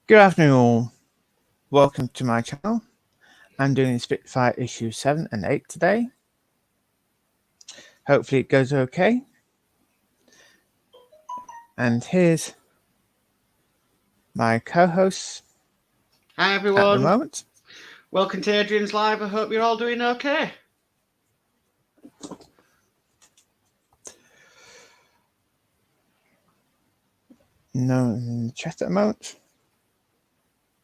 Good afternoon all. Welcome to my channel. I'm doing Spitfire issue 7 and 8 today. Hopefully it goes okay. And here's my co-hosts. Hi everyone. At the moment. Welcome to Adrian's Live. I hope you're all doing okay. No in the chat at the moment.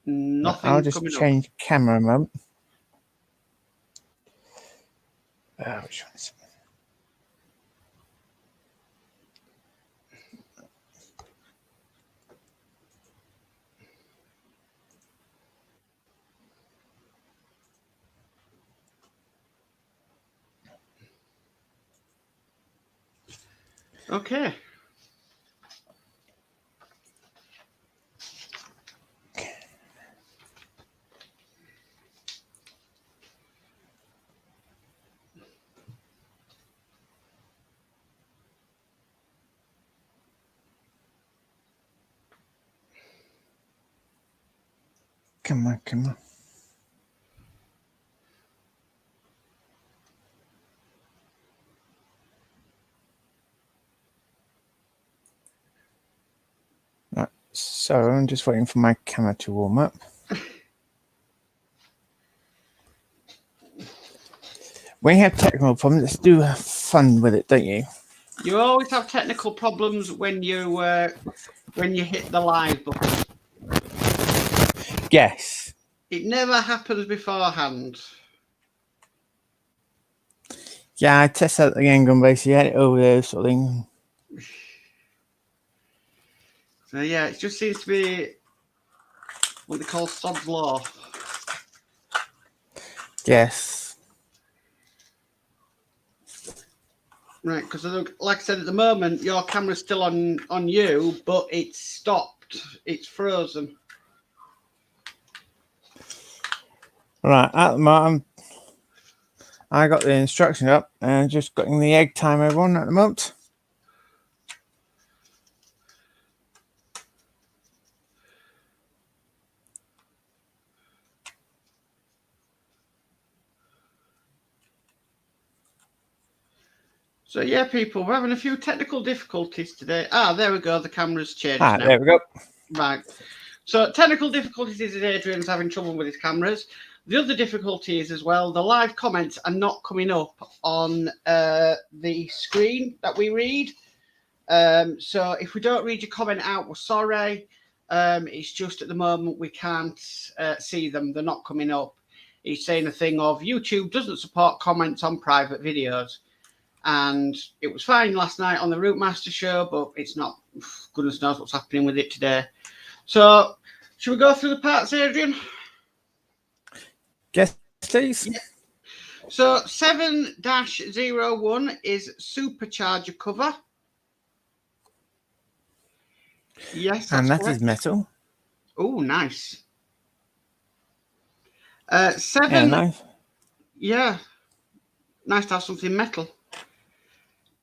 Nothing. I'll just change camera a moment. Which one is it? Okay. Come on, come on. Right, so I'm just waiting for my camera to warm up. When you have technical problems, let's do have fun with it, don't you? You always have technical problems when you hit the live button. Yes. It never happens beforehand. Yeah, I test out the angle and basically had it over there, sort of thing. So yeah, it just seems to be what they call Sod's Law. Yes. Right, because like I said, at the moment your camera's still on you, but it's stopped. It's frozen. Right, at the moment, I got the instruction up and just getting the egg timer on at the moment. So yeah, people, we're having a few technical difficulties today. There we go. The camera's changed now. There we go. Right. So technical difficulties is Adrian's having trouble with his cameras. The other difficulty is as well, the live comments are not coming up on the screen that we read. So if we don't read your comment out, we're sorry. It's just at the moment we can't see them. They're not coming up. He's saying a thing of YouTube doesn't support comments on private videos. And it was fine last night on the Route Master show, but it's not. Goodness knows what's happening with it today. So, should we go through the parts, Adrian? Yes, please. Yeah. So, 7-01 is supercharger cover. Yes, and that correct. is metal. Oh, nice. 7. Nice. Yeah, nice to have something metal.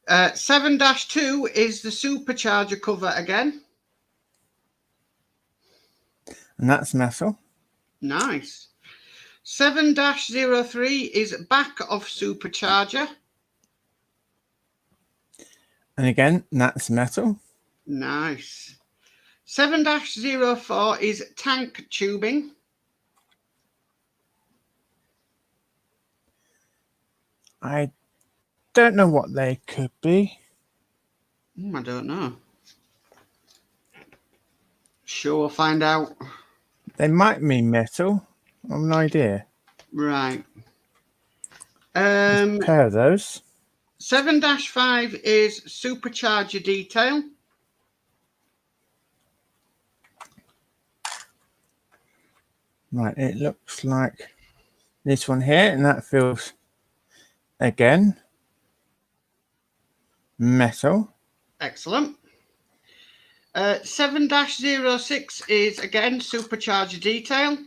7-2 is the supercharger cover again. And that's metal. Nice. 7-03 is back of supercharger. And again, that's metal. Nice. 7-04 is tank tubing. I don't know what they could be. I don't know. Sure, we'll find out. They might mean metal. I have no idea. Right. There's a pair of those. 7-5 is supercharger detail. Right, it looks like this one here, and that feels again metal. Excellent. 7-06 is again supercharger detail.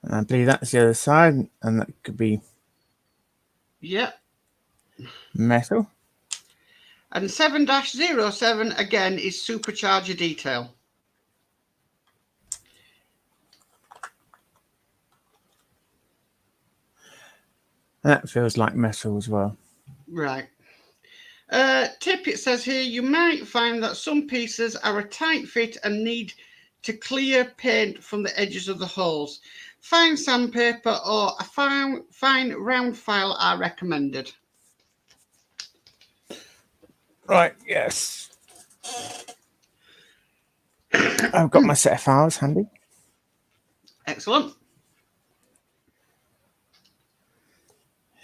And I believe that's the other side, and that could be metal. And 7-07 again is supercharger detail. And that feels like metal as well. Right. Tip, it says here, you might find that some pieces are a tight fit and need to clear paint from the edges of the holes. Fine sandpaper or a fine round file are recommended. Right, yes. I've got my set of files handy. Excellent.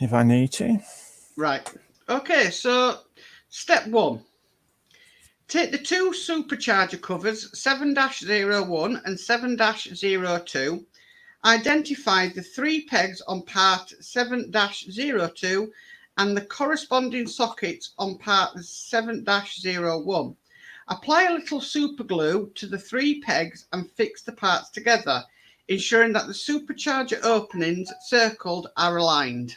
If I need to. Right. Okay, so step 1. Take the two supercharger covers, 7-01 and 7-02. Identify the 3 pegs on part 7-02 and the corresponding sockets on part 7-01. Apply a little super glue to the 3 pegs and fix the parts together, ensuring that the supercharger openings circled are aligned.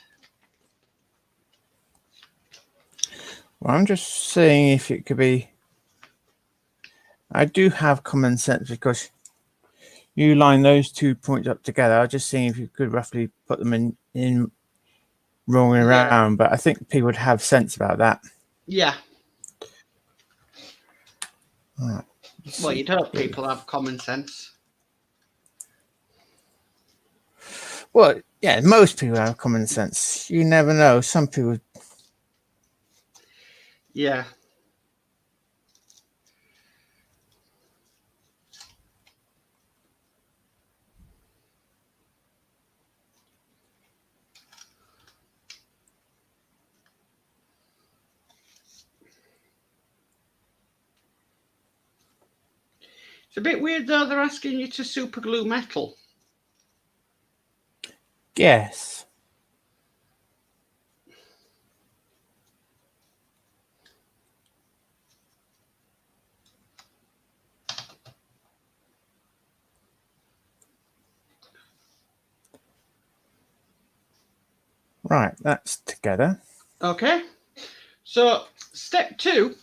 Well, I'm just seeing if it could be. I do have common sense because you line those 2 points up together. I was just seeing if you could roughly put them in rolling around, but I think people would have sense about that. Yeah. Right. Well, you'd hope people have common sense. Well, yeah, most people have common sense. You never know. Some people. Yeah. It's a bit weird though, they're asking you to super glue metal. Yes. Right, that's together. Okay. So step 2,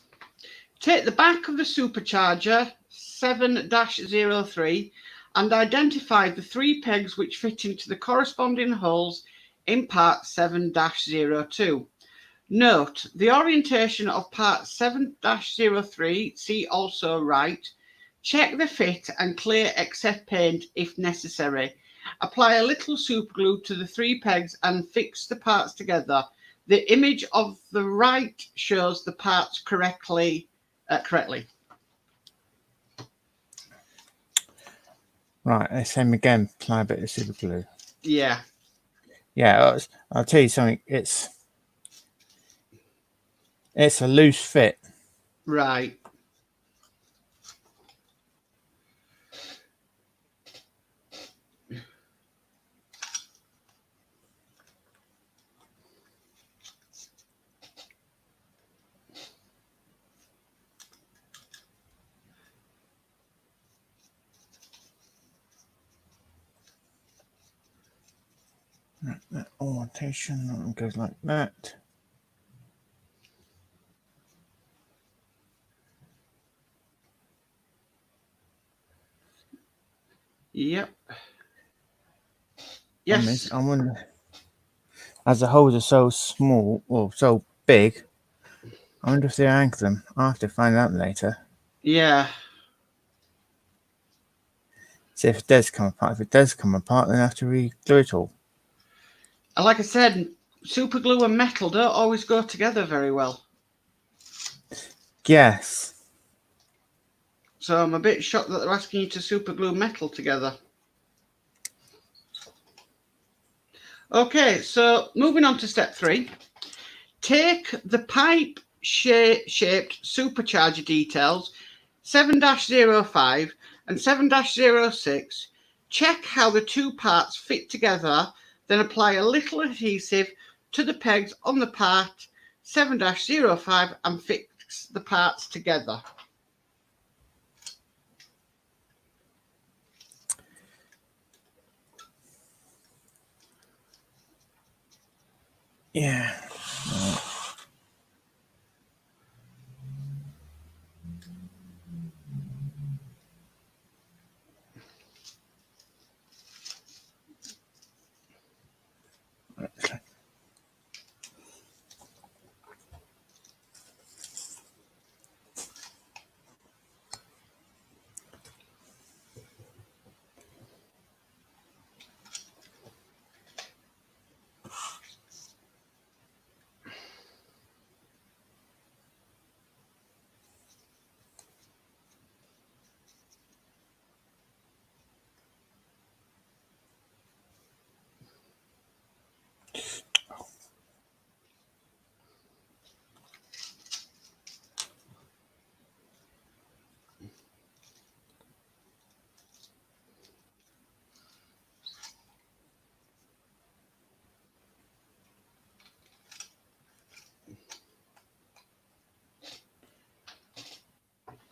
take the back of the supercharger 7-03 and identify the 3 pegs which fit into the corresponding holes in part 7-02. Note, the orientation of part 7-03, see also right. Check the fit and clear excess paint if necessary. Apply a little super glue to the 3 pegs and fix the parts together. The image of the right shows the parts correctly. Right, same again. Apply a bit of super glue. Yeah. Yeah, I'll tell you something. It's a loose fit. Right. That orientation goes like that. Yep. Yes. I wonder, as the holes are so small or so big, I wonder if they anchor them. I'll have to find out later. Yeah. See if it does come apart. If it does come apart, then I have to re-glue it all. And like I said, super glue and metal don't always go together very well. Yes. So I'm a bit shocked that they're asking you to super glue metal together. Okay, so moving on to step 3. Take the pipe shaped supercharger details 7-05 and 7-06. Check how the 2 parts fit together, then apply a little adhesive to the pegs on the part 7-05 and fix the parts together. Yeah.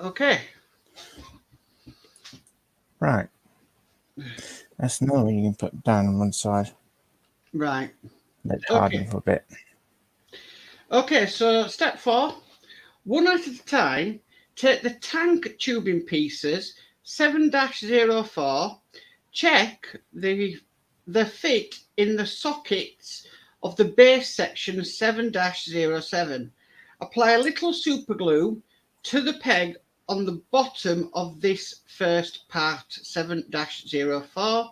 Okay. Right. That's another one you can put down on one side. Right. Let it harden for a bit. Okay, so step 4. One at a time, take the tank tubing pieces 7-04, check the fit in the sockets of the base section 7-07. Apply a little super glue to the peg on the bottom of this first part 7-04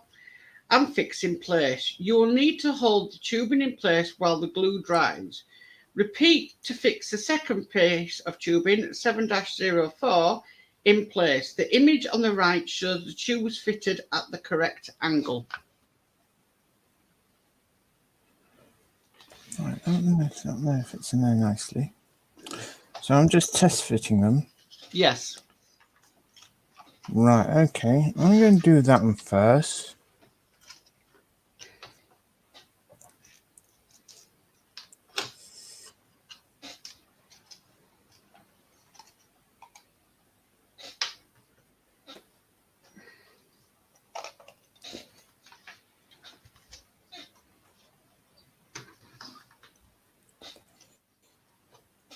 and fix in place. You will need to hold the tubing in place while the glue dries. Repeat to fix the second piece of tubing 7-04 in place. The image on the right shows the tube was fitted at the correct angle. Right, I don't know if it's in there nicely. So I'm just test fitting them. Yes. Right, okay. I'm going to do that one first.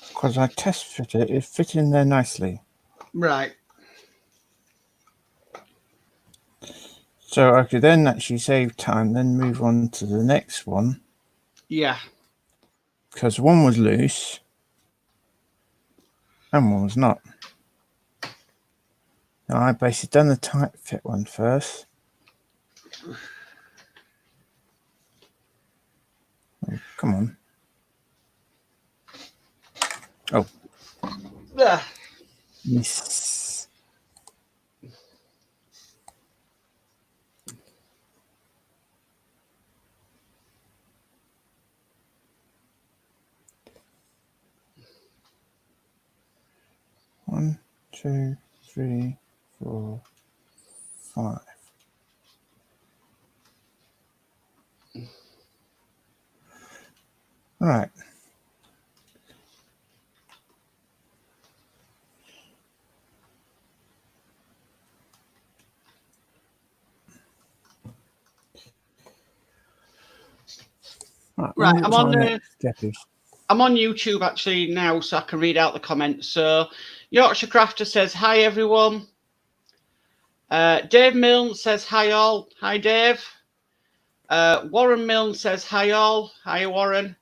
Because I test fit it, it fit in there nicely. Right. So I could then actually save time, then move on to the next one. Yeah. Because one was loose and one was not. Now I basically done the tight fit one first. Oh, come on. Oh. Miss. One, 2, 3, 4, 5. Right. Right. I'm on YouTube actually now, so I can read out the comments. So Yorkshire Crafter says, hi everyone. Dave Milne says, hi all. Hi Dave. Warren Milne says, hi all. Hi Warren.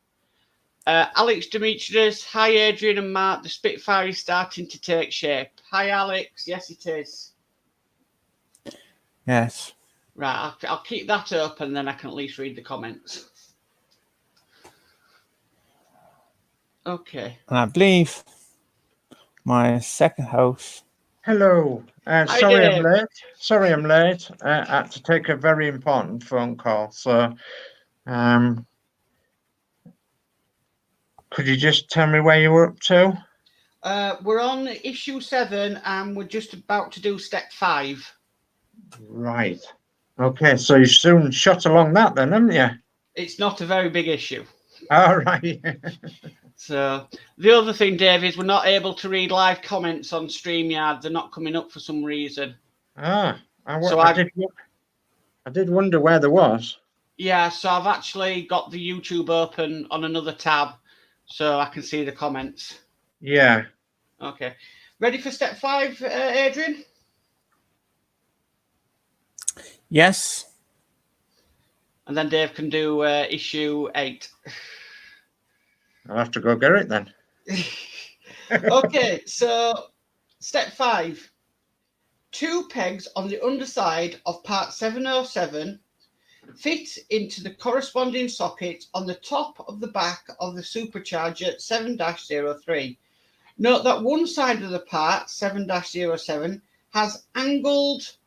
Alex Demetrius, hi Adrian and Mark. The Spitfire is starting to take shape. Hi Alex. Yes, it is. Yes. Right, I'll keep that up and then I can at least read the comments. Okay. And I believe my second host. Hello. Sorry Dave. I'm late. Sorry I'm late. I had to take a very important phone call. So, could you just tell me where you were up to? We're on issue 7 and we're just about to do step 5. Right. Okay, so you soon shot along that then, haven't you? It's not a very big issue. All right. So the other thing, Dave, is we're not able to read live comments on StreamYard. They're not coming up for some reason. I did wonder where there was. Yeah, so I've actually got the YouTube open on another tab so I can see the comments. Yeah. Okay. Ready for step 5, Adrian? Yes. And then Dave can do issue 8. I'll have to go get it then. Okay, so step 5. 2 pegs on the underside of part 707 fit into the corresponding socket on the top of the back of the supercharger 7-03. Note that one side of the part 7-07 has angled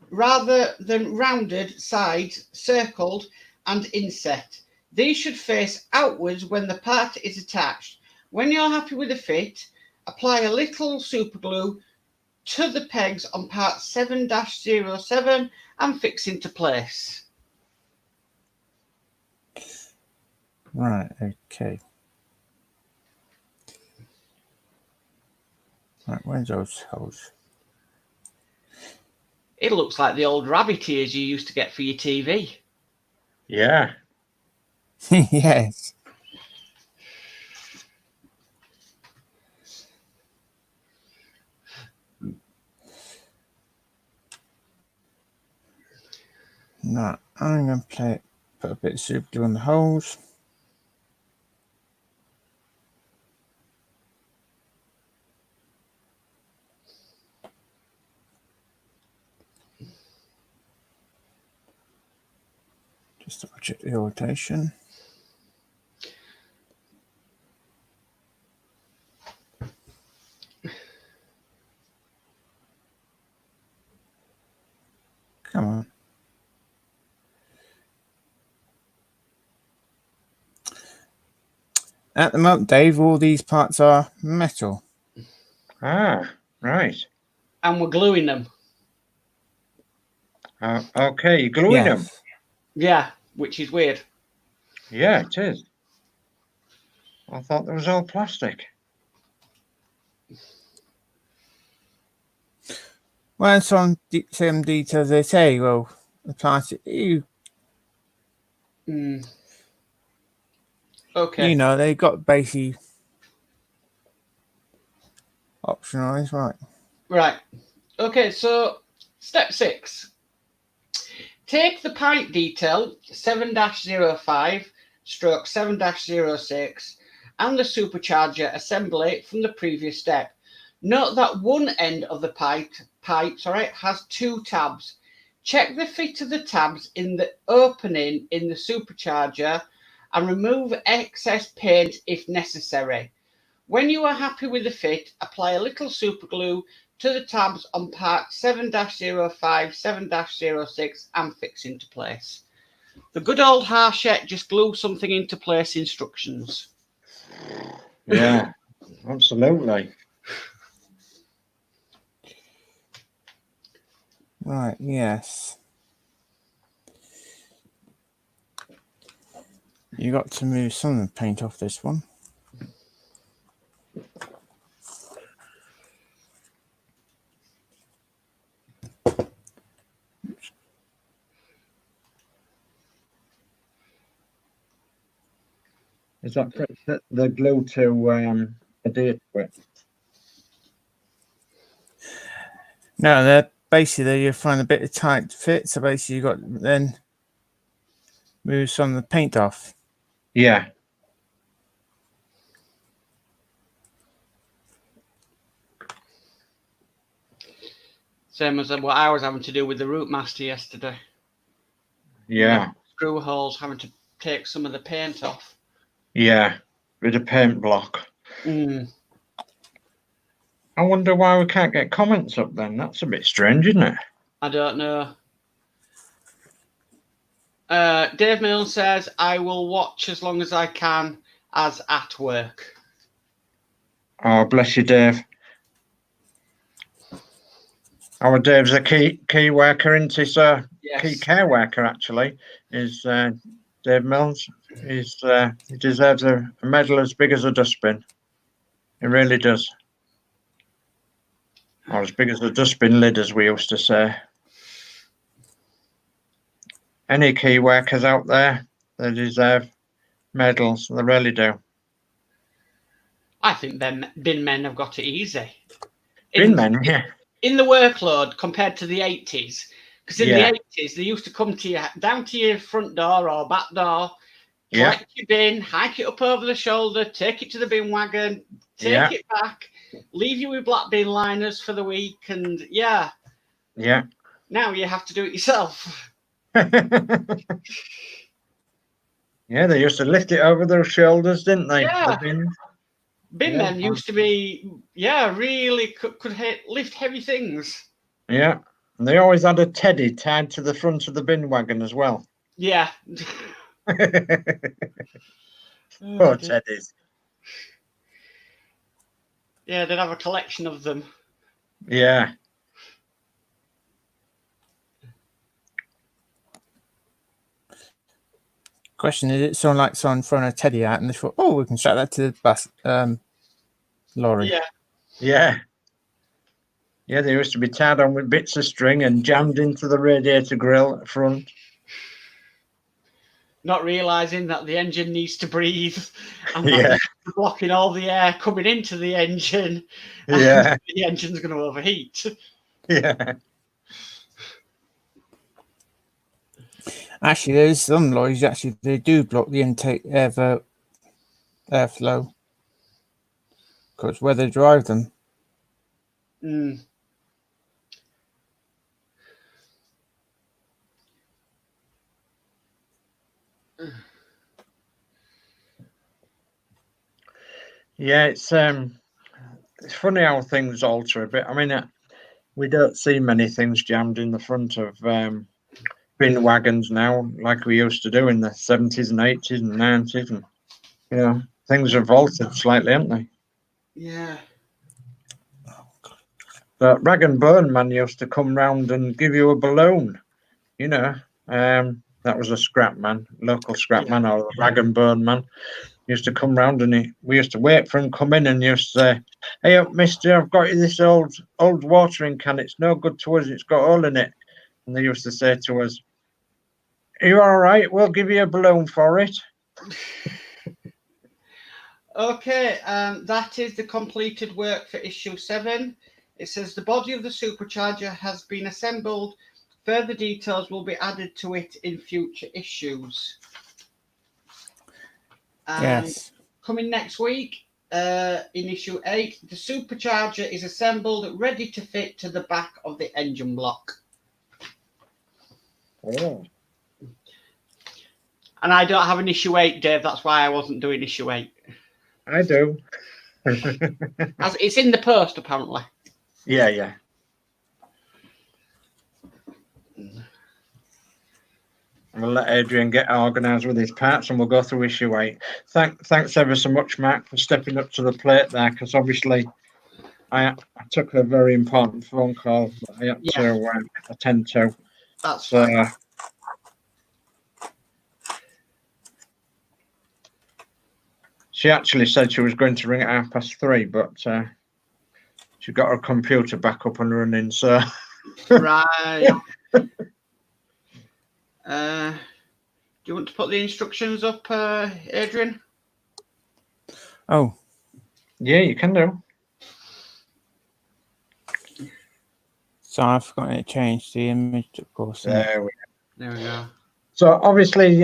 rather than rounded sides circled and inset. These should face outwards when the part is attached. When you're happy with the fit, apply a little super glue to the pegs on part 7-07 and fix into place. Right, okay. Right, where's those holes? It looks like the old rabbit ears you used to get for your TV. Yeah. Yes. Now I'm going to put a bit of super glue on the holes. Just to check the rotation. Come on. At the moment, Dave, all these parts are metal. Ah, right. And we're gluing them. Okay, you're gluing them. Yeah, which is weird. Yeah, it is. I thought that was all plastic. Well, some details they say, well, the plastic, Okay. you know, they got basically optionalized, right? Right. Okay, so step 6. Take the pipe detail 7-05 stroke 7-06 and the supercharger assembly from the previous step. Note that one end of the pipe has 2 tabs. Check the fit of the tabs in the opening in the supercharger and remove excess paint if necessary. When you are happy with the fit, apply a little super glue to the tabs on part 7-05, 7-06 and fix into place. The good old Hachette just glue something into place instructions. Yeah, absolutely. Right, yes. You got to move some of the paint off this one. Is that the glue to adhere to it? No, they're basically you find a bit of tight fit, so basically you got then move some of the paint off. Yeah. Same as what I was having to do with the Root Master yesterday. Yeah. Screw holes, having to take some of the paint off. Yeah. With a paint block. I wonder why we can't get comments up then. That's a bit strange, isn't it? I don't know. Dave Milne says, I will watch as long as I can as at work. Oh, bless you, Dave. Our Dave's a key worker, isn't he, sir? Yes. Key care worker, actually, is Dave Mills. He deserves a medal as big as a dustbin. He really does. Or as big as a dustbin lid, as we used to say. Any key workers out there, they deserve medals. They really do. I think bin men have got it easy. Bin men, yeah. In the workload compared to the 80s. Because in Yeah. the 80s, they used to come to you down to your front door or back door, Yeah. collect your bin, hike it up over the shoulder, take it to the bin wagon, take it back, leave you with black bin liners for the week, and Yeah. now you have to do it yourself. Yeah, they used to lift it over their shoulders, didn't they? Yeah. The bins. Bin men used to be, really could lift heavy things. Yeah. And they always had a teddy tied to the front of the bin wagon as well. Yeah. Poor teddies. Yeah, they'd have a collection of them. Yeah. Question is, it someone like someone throwing a teddy out and they thought, oh, we can strap that to the bus lorry. Yeah. Yeah. Yeah, they used to be tied on with bits of string and jammed into the radiator grill at front. Not realising that the engine needs to breathe and Yeah. that you're blocking all the air coming into the engine. Yeah. And the engine's going to overheat. Yeah. Actually, there's some lorries actually they do block the intake airflow because where they drive them. Mm. Yeah, it's funny how things alter a bit. I mean, we don't see many things jammed in the front of bin wagons now, like we used to do in the 70s and 80s and 90s, and you know, things have altered slightly, haven't they? Yeah. The rag and bone man used to come round and give you a balloon, you know. That was a scrap man, local scrap man, or a rag and bone man. He used to come round and we used to wait for him to come in and used to say, "Hey, mister, I've got you this old watering can. It's no good to us. It's got a hole in it." And they used to say to us, "Are you all right? We'll give you a balloon for it." Okay, that is the completed work for issue 7. It says the body of the supercharger has been assembled. Further details will be added to it in future issues. Yes. Coming next week, in issue 8, the supercharger is assembled, ready to fit to the back of the engine block. Oh. And I don't have an issue 8, Dave. That's why I wasn't doing issue 8. I do. As it's in the post, apparently. Yeah. We'll let Adrian get organised with his parts and we'll go through issue 8. Thanks ever so much, Mark, for stepping up to the plate there, because obviously I took a very important phone call that I had to attend to. That's fine. She actually said she was going to ring at 3:30, but she got her computer back up and running, so... Right. Do you want to put the instructions up, Adrian? Oh. Yeah, you can do. So I've forgotten to change the image, of course. There we go. So obviously,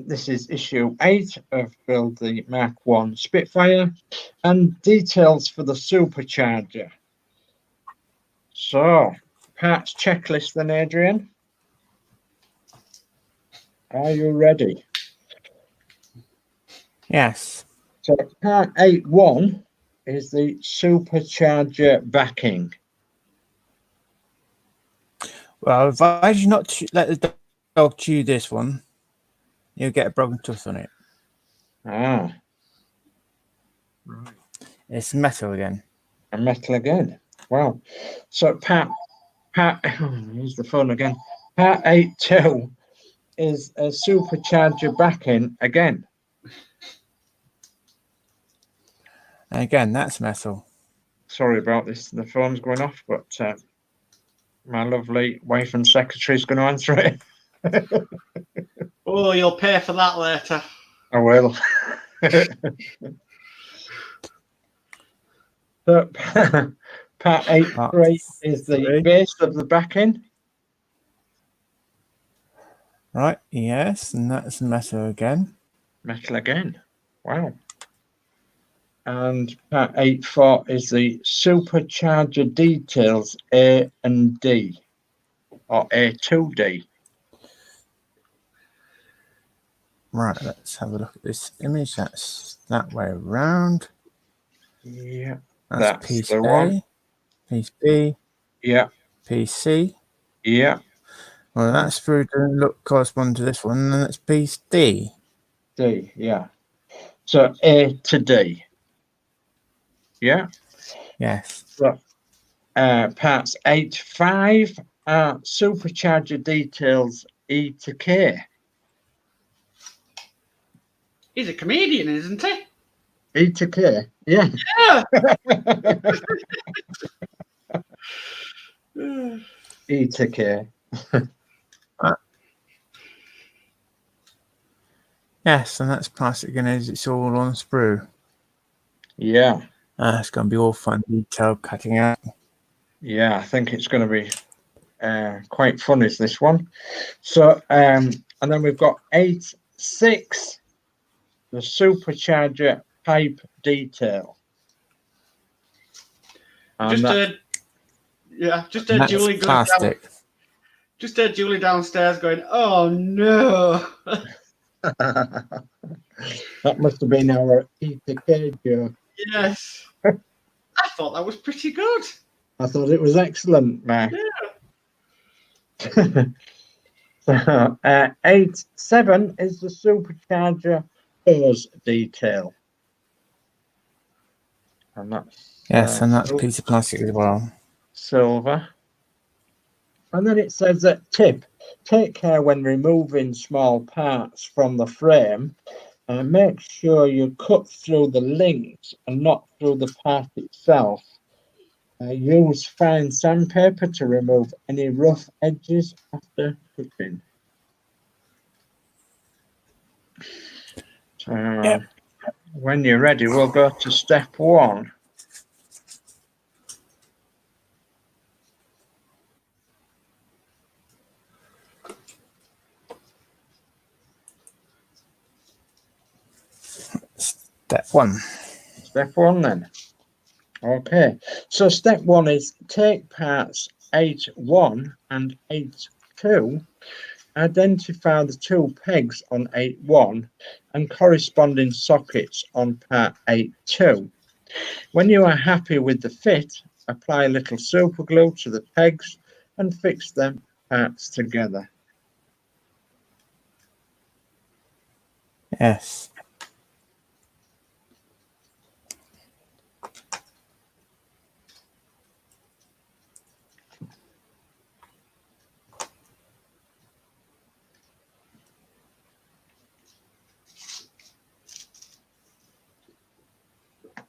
this is issue 8 of Build the Mark I Spitfire, and details for the supercharger. So, parts checklist then, Adrian. Are you ready? Yes. So part 8.1 is the supercharger backing. Well, I advise you not to let the dog chew this one. You'll get a broken tooth on it. Ah. Right. It's metal again. A metal again. Wow. So here's the phone again. Part 8.2 is a supercharger backing again. Again, that's metal. Sorry about this. The phone's going off, but my lovely wife and secretary is going to answer it. Oh, you'll pay for that later. I will. So, part 8.3 is the base of the backing. Right, yes, and that's metal again. Metal again. Wow. And part 8.4 is the supercharger details A and D, or A2D. Right, let's have a look at this image. That's that way around. Yeah. That's piece the A, one. piece B, Yeah. piece C. Yeah. Well, that's through to look correspond to this one, and then that's piece D. D, yeah. So A to D. Yeah. Yes. So parts 8.5 are supercharger details E to K. He's a comedian, isn't he? E to K, yeah. Yeah. E-ticket. Yes, and that's plastic and it's all on sprue. Yeah. It's going to be all fun detail cutting out. Yeah, I think it's going to be quite fun, is this one. So, and then we've got 8.6, the supercharger pipe detail. And Just heard Julie going down. Plastic. Just heard Julie downstairs going, "Oh no!" that must have been our EPK joke. Yes, I thought that was pretty good. I thought it was excellent, Mac. Yeah. So, 8.7 is the supercharger hose detail. And that's Yes, and that's a piece of plastic as well. Silver. And then it says that tip, take care when removing small parts from the frame. Make sure you cut through the links and not through the part itself. Use fine sandpaper to remove any rough edges after cutting. So, when you're ready, we'll go to step 1. Step 1. Step 1 then. Okay, so step 1 is take parts 8.1 and 8.2, identify the 2 pegs on 8.1 and corresponding sockets on part 8.2. When you are happy with the fit, apply a little super glue to the pegs and fix them parts together. Yes.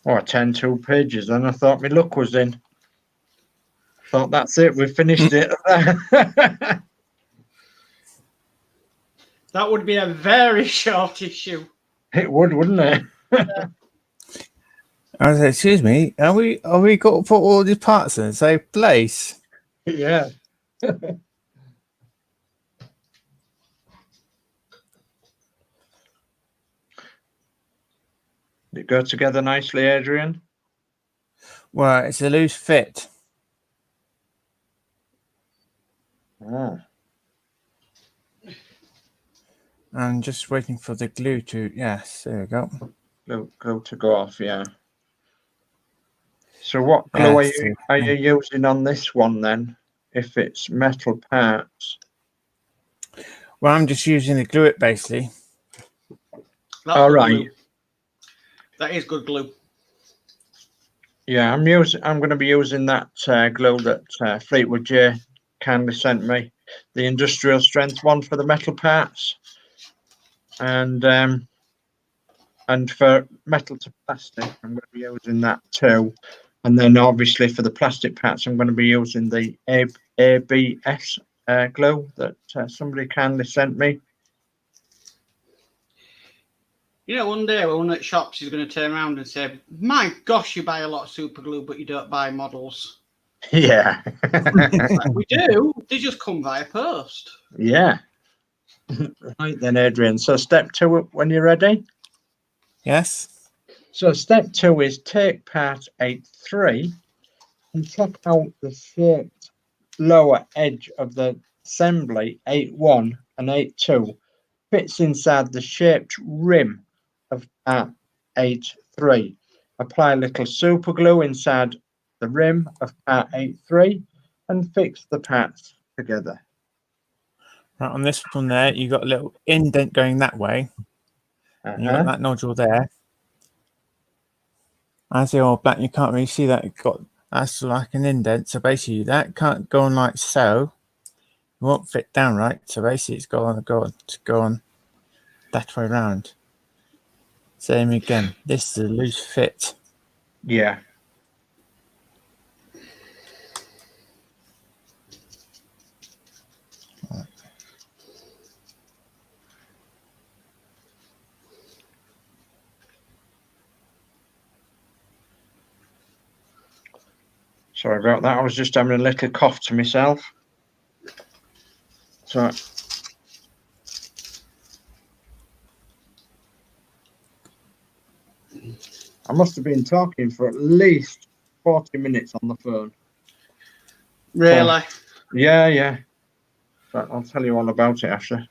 Oh, 2 pages, and I thought my luck was in. Thought that's it, we finished it. That would be a very short issue. It would, wouldn't it? I said, excuse me, are we got to put all these parts in the same place? Yeah. Did it go together nicely, Adrian? Well, it's a loose fit. Ah. I'm just waiting for the glue to, yes, there we go. Glue to go off, yeah. So what glue Yes, are you using on this one then, if it's metal parts? Well, I'm just using the glue it basically. That's All good right. glue. That is good glue. Yeah, I'm going to be using that glue that Fleetwood J kindly sent me, the industrial strength one for the metal parts, and for metal to plastic, I'm going to be using that too. And then obviously for the plastic parts, I'm going to be using the ABS glue that somebody kindly sent me. You know, one day when at shops, he's going to turn around and say, "My gosh, you buy a lot of super glue, but you don't buy models." Yeah. Like, we do. They just come via post. Yeah. Right then, Adrian. So step 2, when you're ready. Yes. So step 2 is take part 8.3 and check out the shaped lower edge of the assembly 8.1 and 8.2 fits inside the shaped rim of part 8.3. Apply a little super glue inside the rim of part 8.3 and fix the parts together. Right, on this one there, you got a little indent going that way. And you got that nodule there. As the old black, you can't really see that. That's like an indent. So basically, that can't go on like so. It won't fit down right. So basically, it's go on that way around. Same again. This is a loose fit. Yeah. Sorry about that. I was just having a little cough to myself. So I must have been talking for at least 40 minutes on the phone. Really? So, yeah. But I'll tell you all about it after.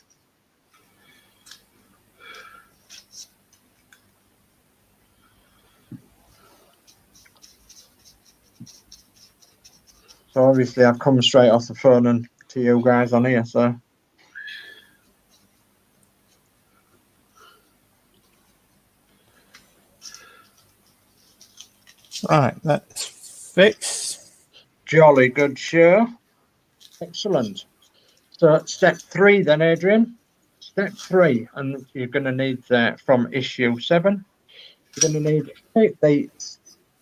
So obviously I've come straight off the phone and to you guys on here, so. Right, that's fixed. Jolly good show. Excellent. So step 3 then, Adrian. Step 3, and you're going to need from issue 7. You're going to need the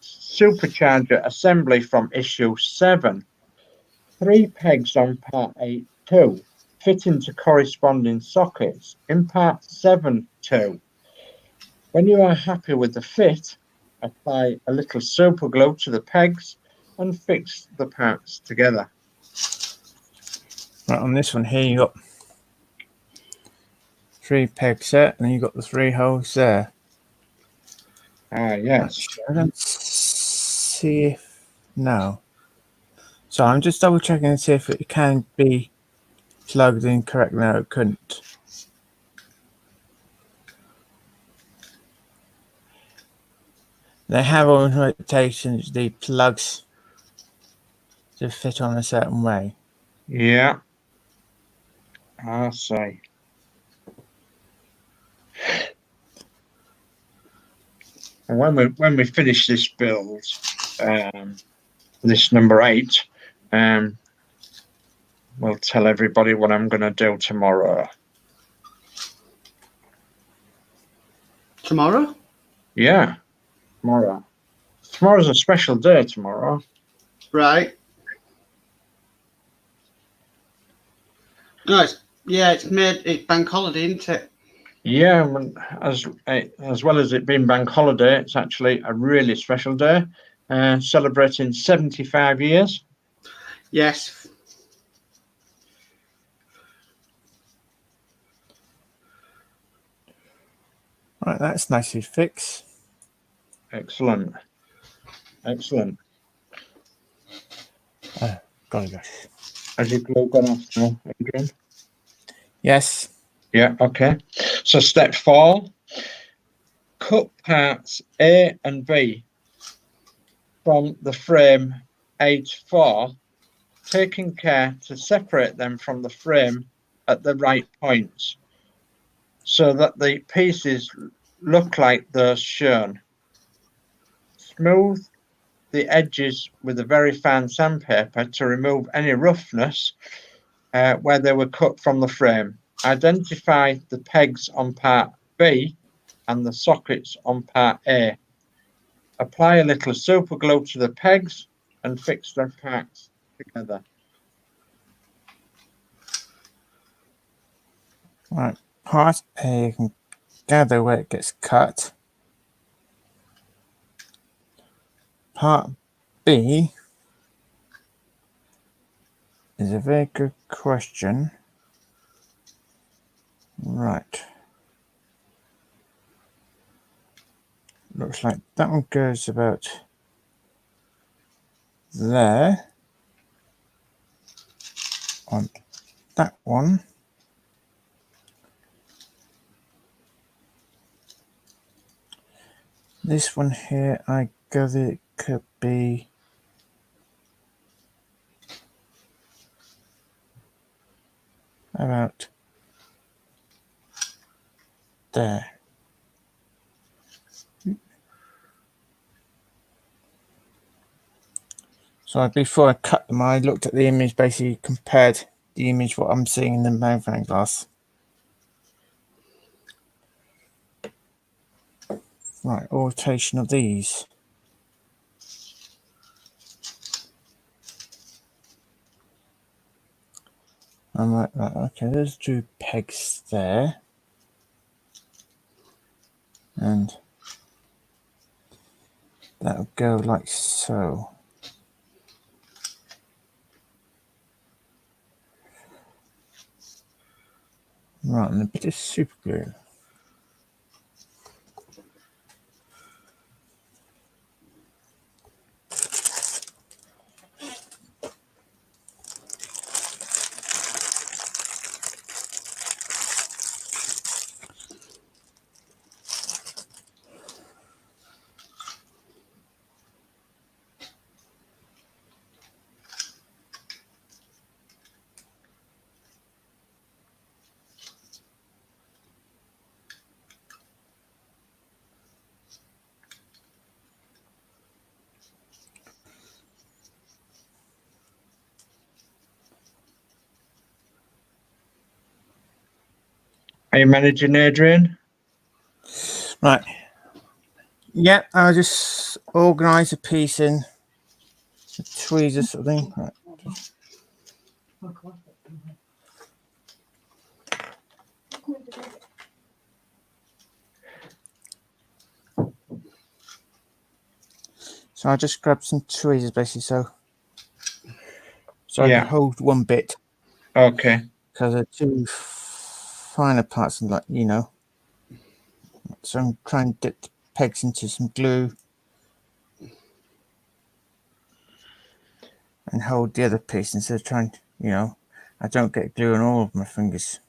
supercharger assembly from issue 7. 3 pegs on part 8.2 fit into corresponding sockets in part 7.2. When you are happy with the fit, apply a little super glue to the pegs and fix the parts together. Right, on this one here, you got 3 pegs there, and then you got the 3 holes there. Ah, yes. I don't see if no. So I'm just double checking to see if it can be plugged in correctly. No, it couldn't. They have on rotations the plugs to fit on a certain way. Yeah. I see. And when we finish this build, this number 8, we'll tell everybody what I'm going to do tomorrow. Tomorrow? Yeah, tomorrow. Tomorrow's a special day tomorrow. Right. No, it's bank holiday, isn't it? Yeah, as well as it being bank holiday, it's actually a really special day, celebrating 75 years. Yes. Right, that's nicely fixed. Excellent. Excellent. Gotta go. Has your glue gone off now, Adrian? Yes. Yeah, okay. So step 4, cut parts A and B from the frame A4, taking care to separate them from the frame at the right points so that the pieces look like those shown. Smooth the edges with a very fine sandpaper to remove any roughness where they were cut from the frame. Identify the pegs on part B and the sockets on part A. Apply a little super glue to the pegs and fix their parts together. Right, part A, you can gather where it gets cut. Part B is a very good question. Right. Looks like that one goes about there. On that one. This one here, I gather it could be about there. So before I cut them, I looked at the image, basically compared the image what I'm seeing in the magnifying glass. Right, rotation of these. I'm like that. Okay, there's 2 pegs there. And that'll go like so. Right, and a bit of super glue. Are you managing, Adrian? Right. Yeah, I'll just organise a piece in the tweezers sort of thing. Right. So I'll just grab some tweezers basically so I Yeah. can hold one bit. Okay. Because they're two finer parts and so I'm trying to dip the pegs into some glue and hold the other piece instead of trying to, I don't get glue on all of my fingers.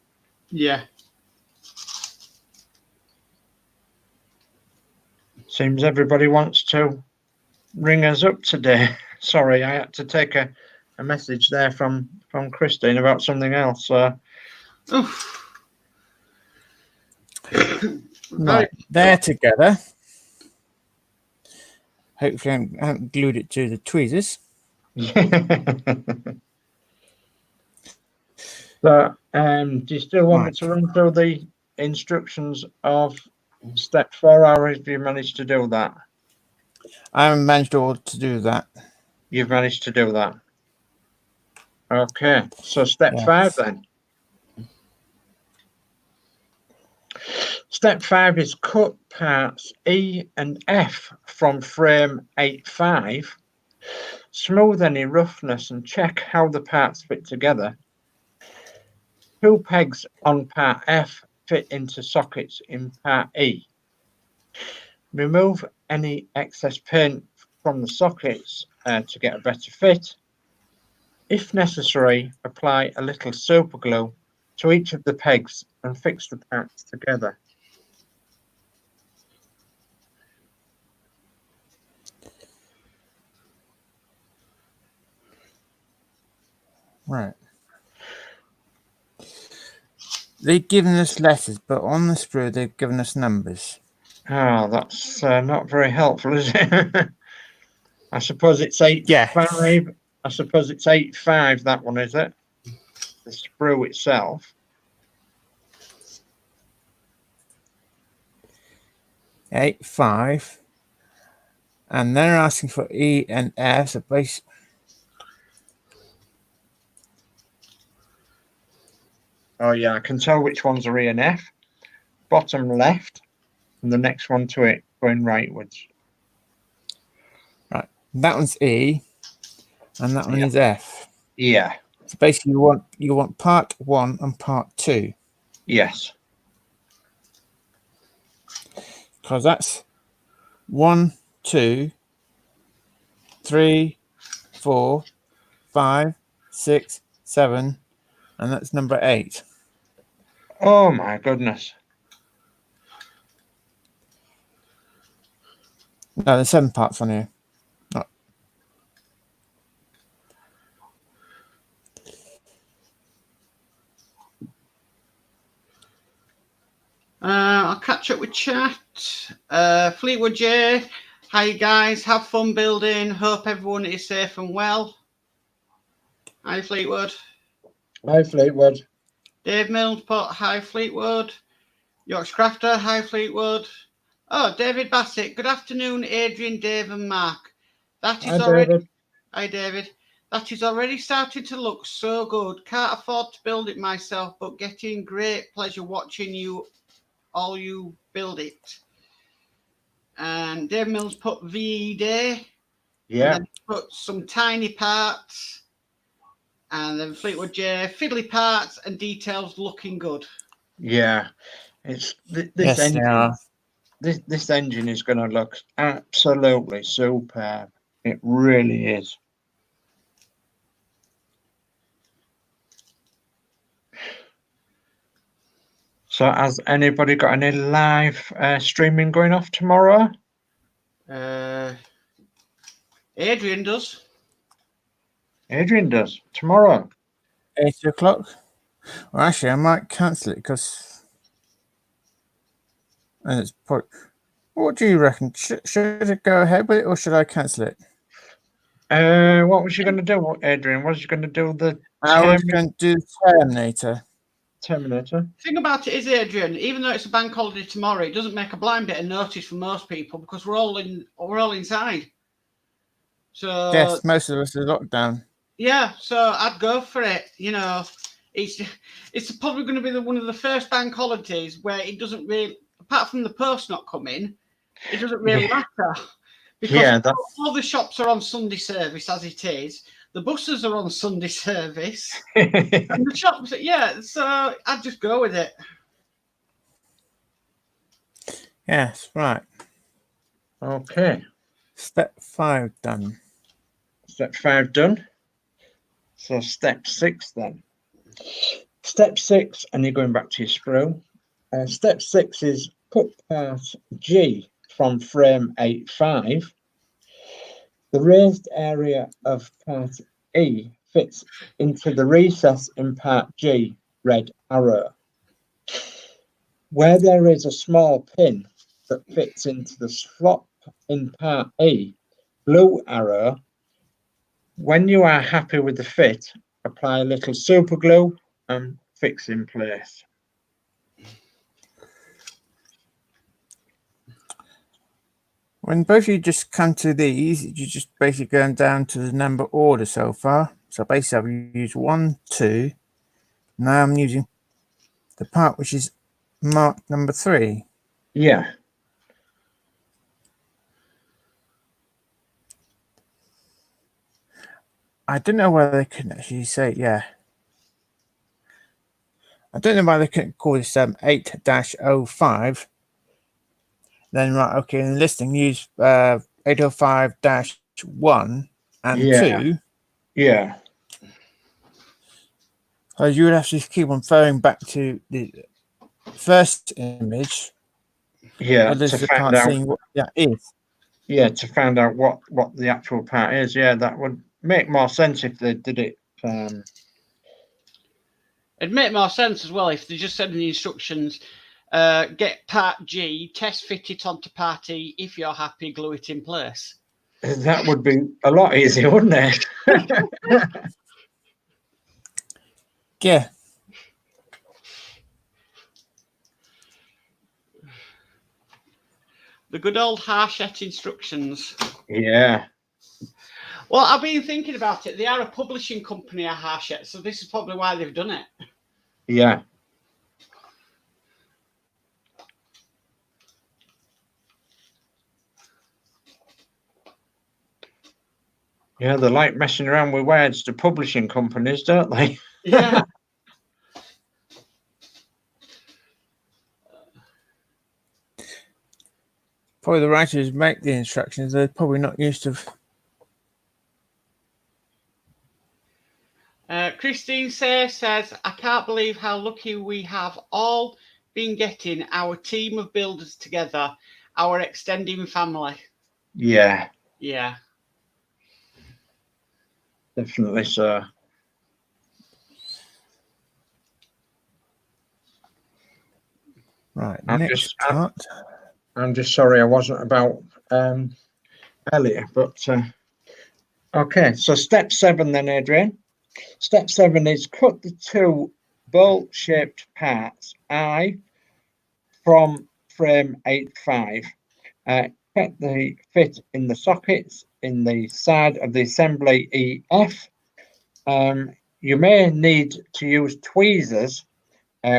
Yeah. Seems everybody wants to ring us up today. Sorry, I had to take a message there from Christine about something else. Right, they're together. Hopefully I haven't glued it to the tweezers. So, do you still want me Right. to run through the instructions of step 4, or have you managed to do that? I haven't managed to do that. You've managed to do that. Okay, so step Yes. 5 then. Step 5 is cut parts E and F from frame 8.5. Smooth any roughness and check how the parts fit together. 2 pegs on part F fit into sockets in part E. Remove any excess paint from the sockets to get a better fit. If necessary, apply a little super glue to each of the pegs and fix the parts together. Right. They've given us letters, but on the sprue they've given us numbers. Oh, that's not very helpful, is it? I suppose it's 8.5. Yeah. I suppose it's 8.5, that one, is it? The sprue itself. 8.5. And they're asking for E and F, so base. Oh yeah, I can tell which ones are E and F. Bottom left, and the next one to it going rightwards. Right, that one's E, and that one is F. Yeah. So basically, you want part 1 and part 2. Yes. Because that's 1, 2, 3, 4, 5, 6, 7, and that's number 8. Oh my goodness. No, there's 7 parts on here. No. I'll catch up with chat. Fleetwood J, hi guys, have fun building. Hope everyone is safe and well. Hi Fleetwood. Hi Fleetwood. Dave Mills put hi Fleetwood. Yorkshire Crafter, hi Fleetwood. Oh, David Bassett, good afternoon, Adrian, Dave, and Mark. That is already. Hi David. That is already starting to look so good. Can't afford to build it myself, but getting great pleasure watching you build it. And Dave Mills put VE Day. Yeah. And then put some tiny parts. And then Fleetwood J, fiddly parts and details looking good. Yeah, it's this Yes, they engine. are. This engine is going to look absolutely superb. It really is. So, has anybody got any live streaming going off tomorrow? Adrian does. Adrian does tomorrow. 8 o'clock. Well, actually, I might cancel it because, and it's probably. What do you reckon? Should it go ahead with it or should I cancel it? What was you going to do, Adrian? Was you going to do the I was going to do Terminator. Terminator? The thing about it is, Adrian, even though it's a bank holiday tomorrow, it doesn't make a blind bit of notice for most people because we're all inside. So Yes, most of us are locked down. yeah, so I'd go for it. You know, it's probably going to be one of the first bank holidays where it doesn't really, apart from the post not coming, it doesn't really matter because all the shops are on Sunday service as it is. The buses are on Sunday service, and the shops, yeah. So I'd just go with it. Yes, right. Okay. Step 5 done. Step 5 done. So step 6 then. Step 6, and you're going back to your sprue. Step 6 is cut part G from frame 8.5. The raised area of part E fits into the recess in part G, red arrow. Where there is a small pin that fits into the slot in part E, blue arrow. When you are happy with the fit, apply a little super glue and fix in place. When both of you just come to these, you just basically going down to the number order so far. So basically I've used 1, 2. Now I'm using the part which is marked number 3. Yeah. I don't know whether they couldn't actually say, yeah. I don't know why they couldn't call this 8-05. Then, right, okay, in the listing, use 805-1 and 2. Yeah. So you would have to keep on referring back to the first image. Yeah, to find out seeing what that is. Yeah, to find out what the actual part is. Yeah, that would make more sense if they did it. It'd make more sense as well if they just said in the instructions, get part G, test fit it onto part E. If you're happy, glue it in place. That would be a lot easier, wouldn't it? Yeah. The good old Hachette instructions. Yeah. Well, I've been thinking about it. They are a publishing company, a Hachette, so this is probably why they've done it. Yeah. Yeah, they like messing around with words to publishing companies, don't they? Yeah. Probably the writers make the instructions. They're probably not used to. Christine says, I can't believe how lucky we have all been getting our team of builders together, our extending family. Yeah. Yeah. Definitely so. Right, next part. I'm just sorry I wasn't about earlier, but okay, so step 7 then, Adrian. Step 7 is cut the 2 bolt-shaped parts I from frame 8.5. Cut the fit in the sockets in the side of the assembly EF. You may need to use tweezers.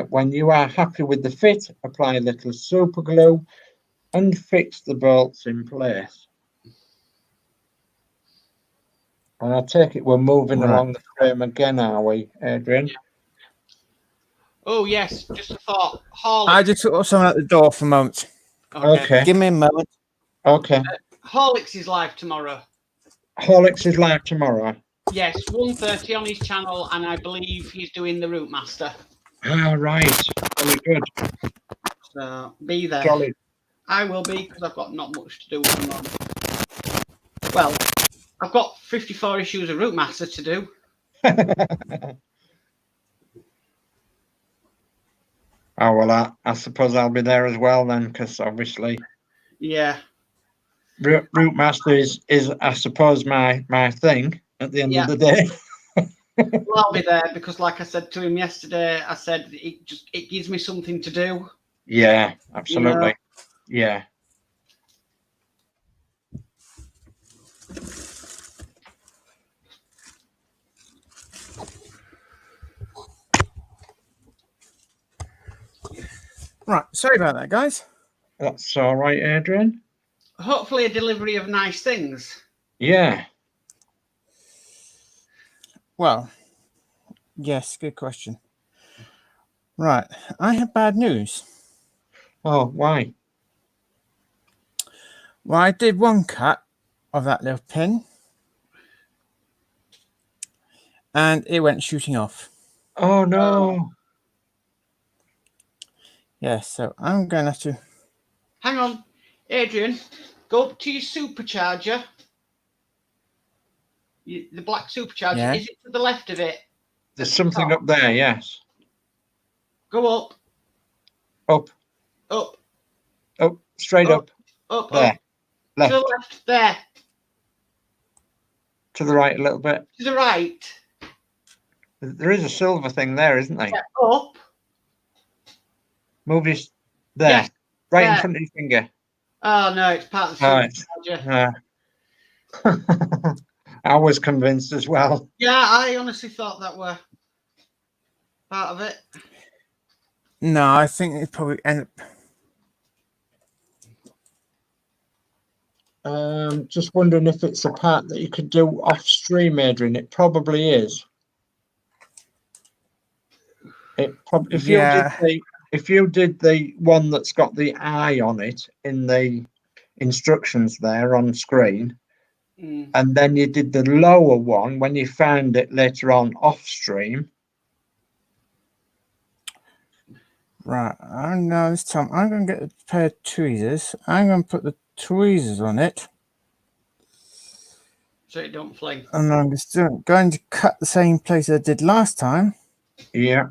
When you are happy with the fit, apply a little super glue and fix the bolts in place. And I take it we're moving along the frame again, are we, Adrian? Oh yes, just a thought. I Horlicks. just saw someone at the door for a moment. Okay. Give me a moment. Okay. Horlicks is live tomorrow. Horlicks is live tomorrow. Yes, 1:30 on his channel, and I believe he's doing the Route Master. Ah, right. Very good. So be there. Jolly. I will be, because I've got not much to do at the moment. Well, I've got 54 issues of Route Master to do. Oh, well, I suppose I'll be there as well then, because obviously Yeah. Route Master is I suppose my thing at the end Yeah. of the day. Well, I'll be there because, like I said to him yesterday, I said it gives me something to do. Yeah, absolutely. You know? Yeah. Right, sorry about that, guys. That's all right, Adrian. Hopefully, a delivery of nice things. Yeah. Well, yes, good question. Right, I have bad news. Oh, why? Well, I did one cut of that little pin, and it went shooting off. Oh no. Yes, so I'm going to have to... Hang on, Adrian, go up to your supercharger. The black supercharger. Yeah. Is it to the left of it? There's something up there, yes. Go up. Up. Up. Up. Straight up. Up. There. Up. Left. To the left. There. To the right a little bit. To the right. There is a silver thing there, isn't there? Yeah, up. Move this there. Yes, right there. in front of your finger. Oh no, it's part of the Right. supercharger. I was convinced as well. Yeah, I honestly thought that were part of it. No, I think it probably end up... Just wondering if it's a part that you could do off stream, Adrian. It probably is. It probably if you did the one that's got the eye on it in the instructions there on screen, and then you did the lower one when you found it later on off stream. Right, I know this time I'm going to get a pair of tweezers. I'm going to put the tweezers on it. So it don't fling. And I'm just going to cut the same place I did last time. Yeah.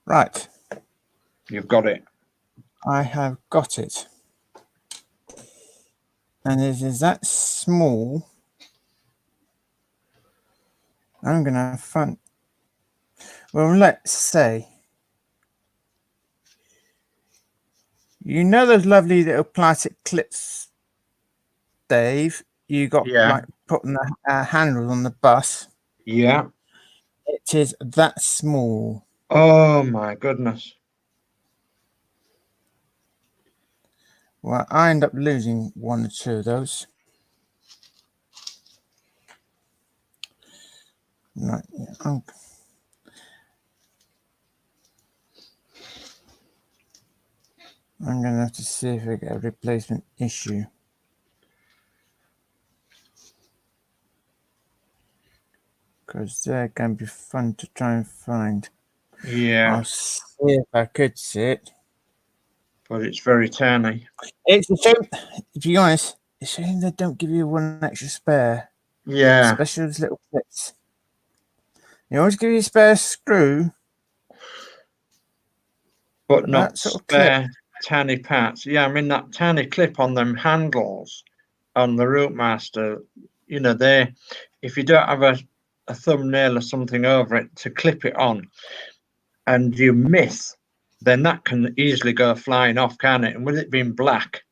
Right. You've got it. I have got it. And it is that small. I'm going to have fun. Well, let's say, you know those lovely little plastic clips, Dave, you got like putting the handles on the bus? Yeah. It is that small. Oh my goodness. Well, I end up losing one or two of those. Right, yeah, I'm going to have to see if I get a replacement issue. Because they're going to be fun to try and find. Yeah. I'll see if I could see it. But it's very tiny. It's a shame, to be honest, it's a shame they don't give you one extra spare. Yeah. Especially those little bits. They always give you a spare screw. But not sort of spare tiny parts. Yeah, I mean that tiny clip on them handles on the Route Master, you know, if you don't have a thumbnail or something over it to clip it on and you miss, then that can easily go flying off, can it? And with it being black,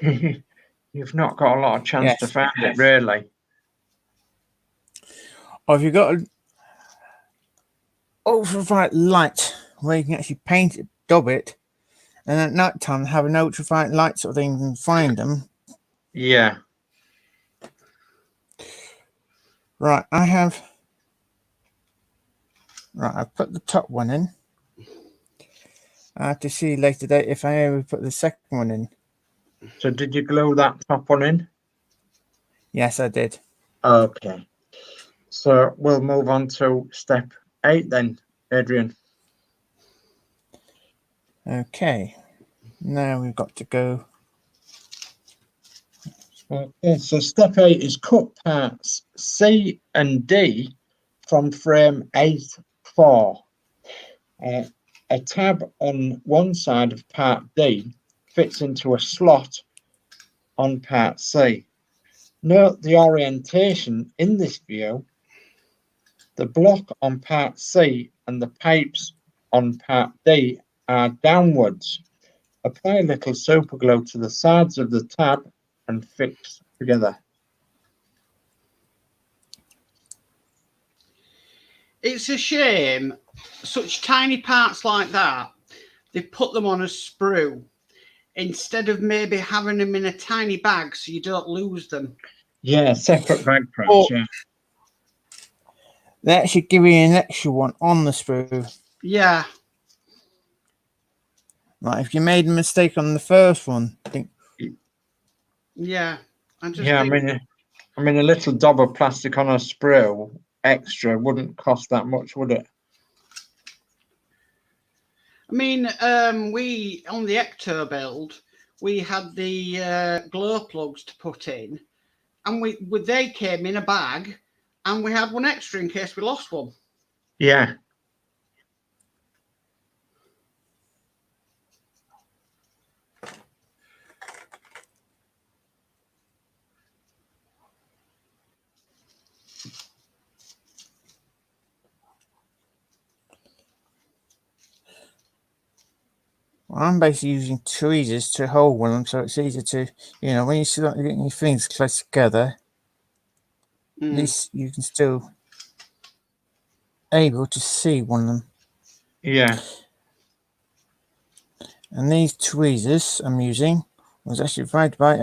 you've not got a lot of chance to find it, really. Or if you've got an ultraviolet light where you can actually paint it, dub it, and at night time have an ultraviolet light sort of thing and find them. Yeah. Right, I have Right, I've put the top one in. I have to see later date if I ever put the second one in. So did you glue that top one in? Yes, I did. Okay. So we'll move on to step 8 then, Adrian. Okay. Now we've got to go. Okay, so step 8 is cut parts C and D from frame 8-4. A tab on one side of part D fits into a slot on part C. Note the orientation in this view. The block on part C and the pipes on part D are downwards. Apply a little super glue to the sides of the tab and fix together. It's a shame, such tiny parts like that, they put them on a sprue instead of maybe having them in a tiny bag so you don't lose them. Yeah, separate bag perhaps, Oh. yeah. They actually give you an extra one on the sprue. Yeah. Like if you made a mistake on the first one, I think. Yeah. I mean, a little dab of plastic on a sprue extra wouldn't cost that much, would it? I mean, we on the Ecto build, we had the glow plugs to put in, and they came in a bag, and we had one extra in case we lost one. Yeah. Well, I'm basically using tweezers to hold one of them, so it's easier to, when you start getting your fingers close together, at least you can still able to see one of them. Yeah. And these tweezers I'm using was actually provided by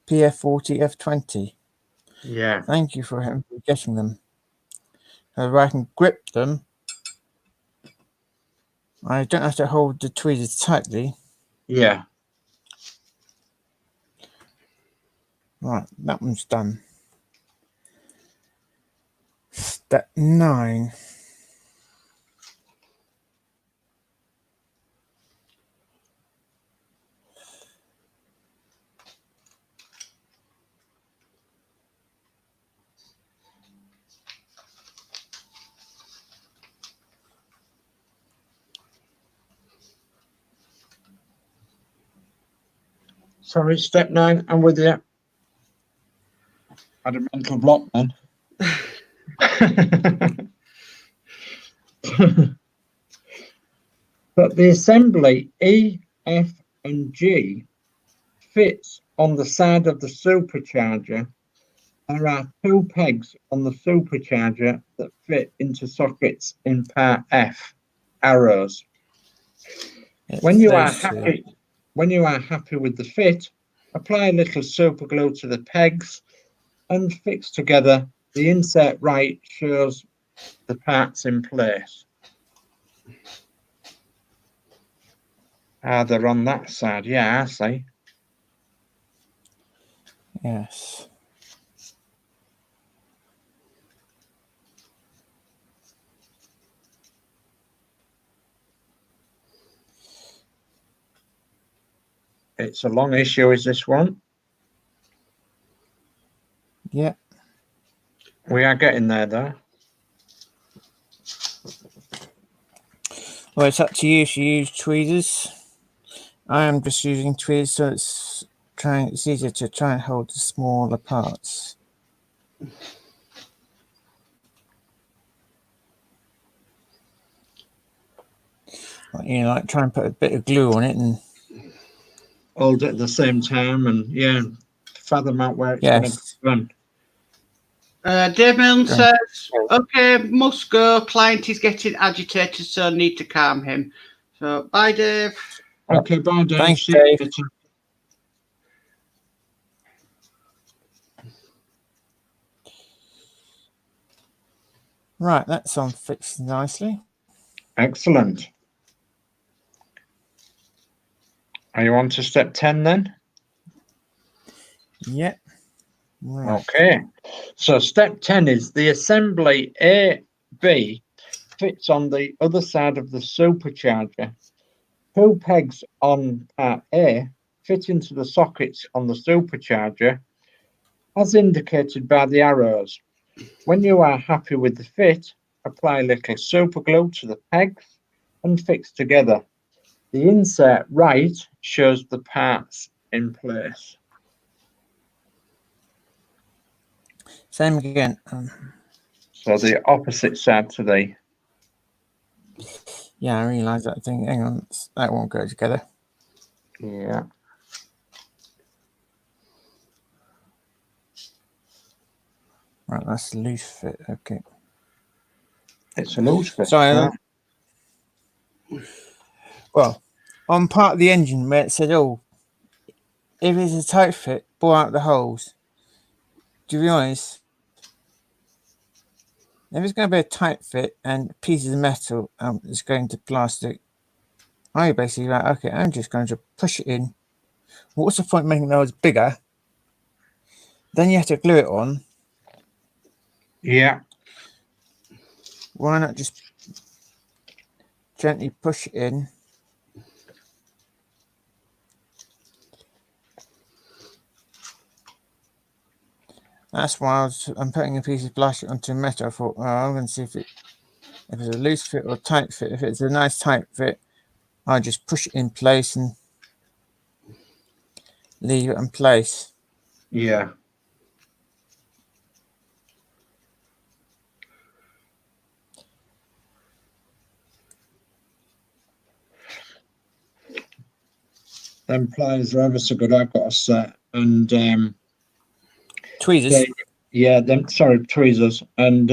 PF40F20. Yeah. Thank you for him for getting them. So I can grip them. I don't have to hold the tweezers tightly. Yeah. Right, that one's done. Step 9. Sorry, step 9, I'm with you. Had a mental block then. But the assembly E, F, and G fits on the side of the supercharger. There are 2 pegs on the supercharger that fit into sockets in part F, arrows. When you are happy with the fit, apply a little super glue to the pegs and fix together. The insert right shows the parts in place. They're on that side. Yeah, I see. Yes. It's a long issue, is this one? Yeah. We are getting there, though. Well, it's up to you if you use tweezers. I am just using tweezers, so it's easier to try and hold the smaller parts. Like try and put a bit of glue on it and Hold it at the same time and, yeah, fathom out where it's going to run. Dave Milne says, okay, must go. Client is getting agitated, so need to calm him. So, bye, Dave. Okay, bye, Dave. Thanks, See you later. Right, that's on fixed nicely. Excellent. Are you on to step 10 then? Yep. Right. Okay. So step 10 is the assembly AB fits on the other side of the supercharger. 2 pegs on part A fit into the sockets on the supercharger as indicated by the arrows. When you are happy with the fit, apply a little super glue to the pegs and fix together. The insert right shows the parts in place. Same again. So the opposite side to the... Yeah, I realise that thing. Hang on, that won't go together. Yeah. Right, that's the loose fit. Okay. It's a loose fit. Sorry. Well, on part of the engine where it said, "Oh, if it's a tight fit, bore out the holes." To be honest, if it's going to be a tight fit and pieces of metal is going to plastic, I basically like, okay, I'm just going to push it in. What's the point of making those bigger? Then you have to glue it on. Yeah. Why not just gently push it in? That's why I'm putting a piece of plastic onto metal. I thought, oh, I'm going to see if it's a loose fit or tight fit. If it's a nice tight fit, I just push it in place and leave it in place. Yeah. Them pliers are ever so good, I've got a set. And Tweezers. tweezers. And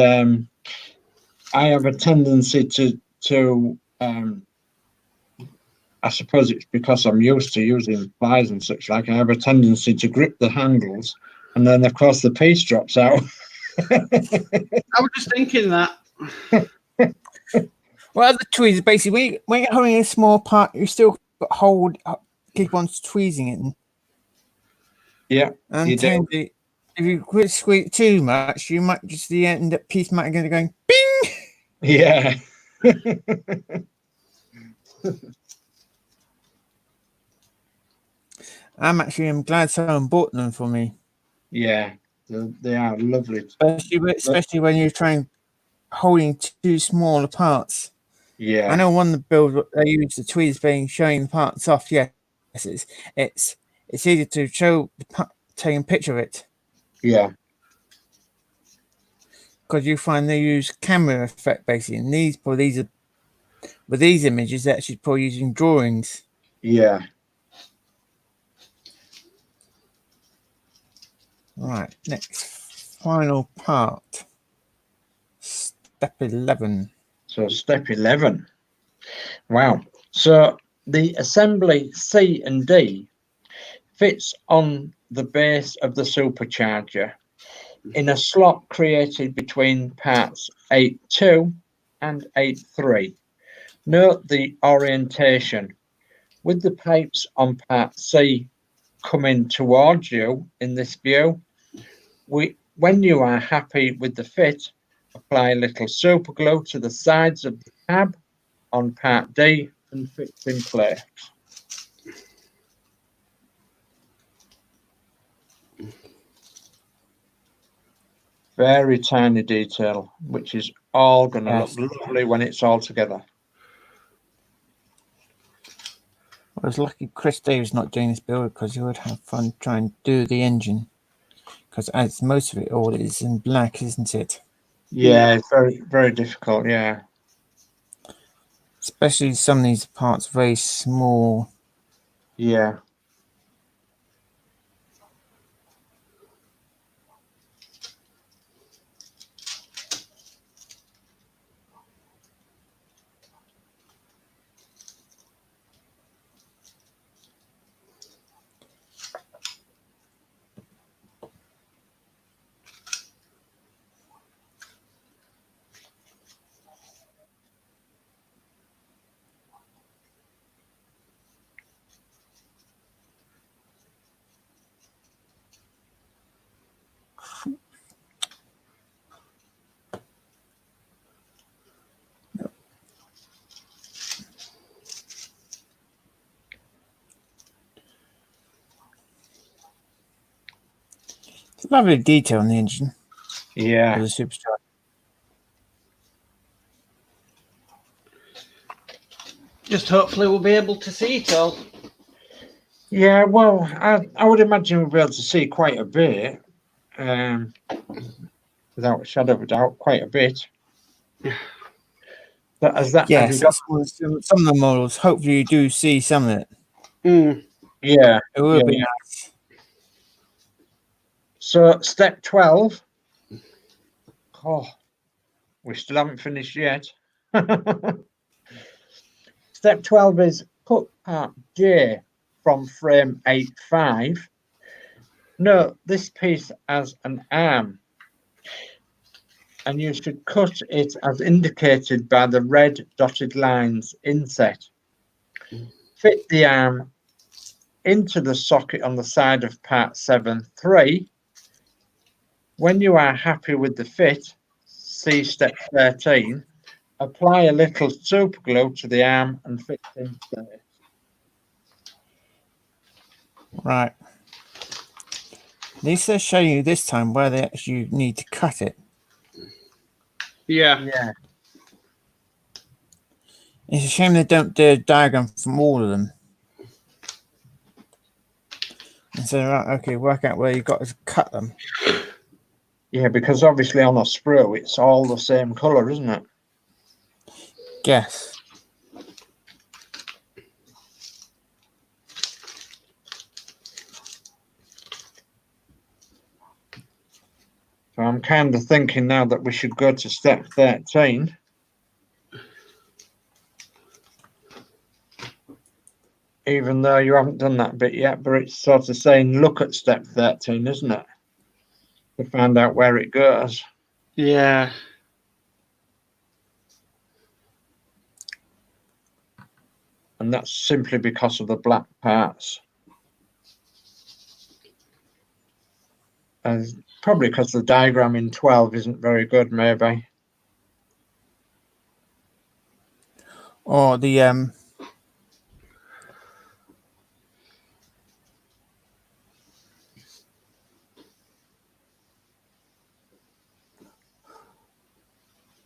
I have a tendency to I suppose it's because I'm used to using pliers and such like, I have a tendency to grip the handles, and then of course the piece drops out. I was just thinking that. Well, the tweezers, basically, when you're holding a small part, you still got keep on tweezing it. Yeah, And you do. if you quit squeeze too much, you might just the end that piece might go going bing. Yeah. I'm glad someone bought them for me. Yeah, they are lovely. Especially when you're holding two smaller parts. Yeah. I know one of the builds they use the tweezers being showing the parts off. Yes, it's easy to show taking a picture of it. Yeah. Because you find they use camera effect basically, and these images they're actually probably using drawings. Yeah. Right, next final part. Step 11. So step 11. Wow. So the assembly C and D fits on the base of the supercharger in a slot created between parts 8.2 and 8.3. Note the orientation. With the pipes on part C coming towards you in this view, when you are happy with the fit, apply a little super glue to the sides of the tab on part D and fix in place. Very tiny detail, which is all going to look lovely when it's all together. I was lucky Chris Davis not doing this build because he would have fun trying to do the engine. Because as most of it all is in black, isn't it? Yeah, it's very, very difficult. Yeah. Especially some of these parts very small. Yeah. Lovely detail in the engine Yeah. for the Superstar. Just hopefully we'll be able to see it all. Yeah, well, I would imagine we'll be able to see quite a bit, without a shadow of a doubt, quite a bit. But have Yes, you got? some of the models. Hopefully, you do see some of it. Yeah, It will be nice. So step 12. Oh, we still haven't finished yet. Step 12 is cut part J from frame 8.5. Note this piece has an arm, and you should cut it as indicated by the red dotted lines inset. Fit the arm into the socket on the side of part 7.3. When you are happy with the fit, see step 13. Apply a little super glue to the arm and fit in place. Right. At least they're showing you this time where they actually need to cut it. Yeah. It's a shame they don't do a diagram from all of them. And so, right, okay, work out where you got to cut them. Yeah, because obviously on a sprue, it's all the same colour, isn't it? Guess. So I'm kind of thinking now that we should go to step 13. Even though you haven't done that bit yet, but it's sort of saying look at step 13, isn't it? To find out where it goes. Yeah. And that's simply because of the black parts. And probably because the diagram in 12 isn't very good, maybe. Or the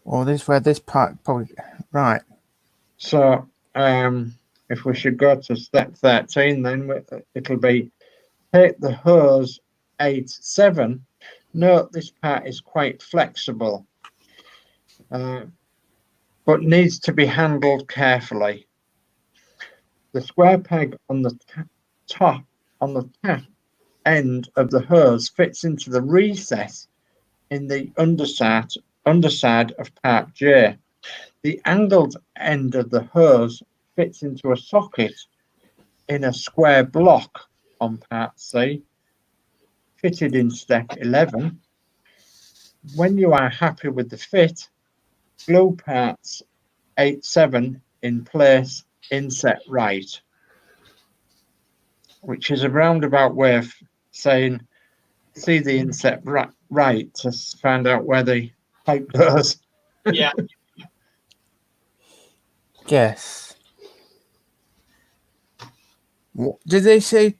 or this where this part probably right. So if we should go to step 13, then it'll be take the hose 8.7. Note this part is quite flexible, but needs to be handled carefully. The square peg on the top end of the hose fits into the recess in the underside of part J. The angled end of the hose fits into a socket in a square block on part C, fitted in step 11. When you are happy with the fit, glue parts 8.7 in place, inset right, which is a roundabout way of saying see the inset right to find out where the pipe goes. Yeah. Guess. What did they say?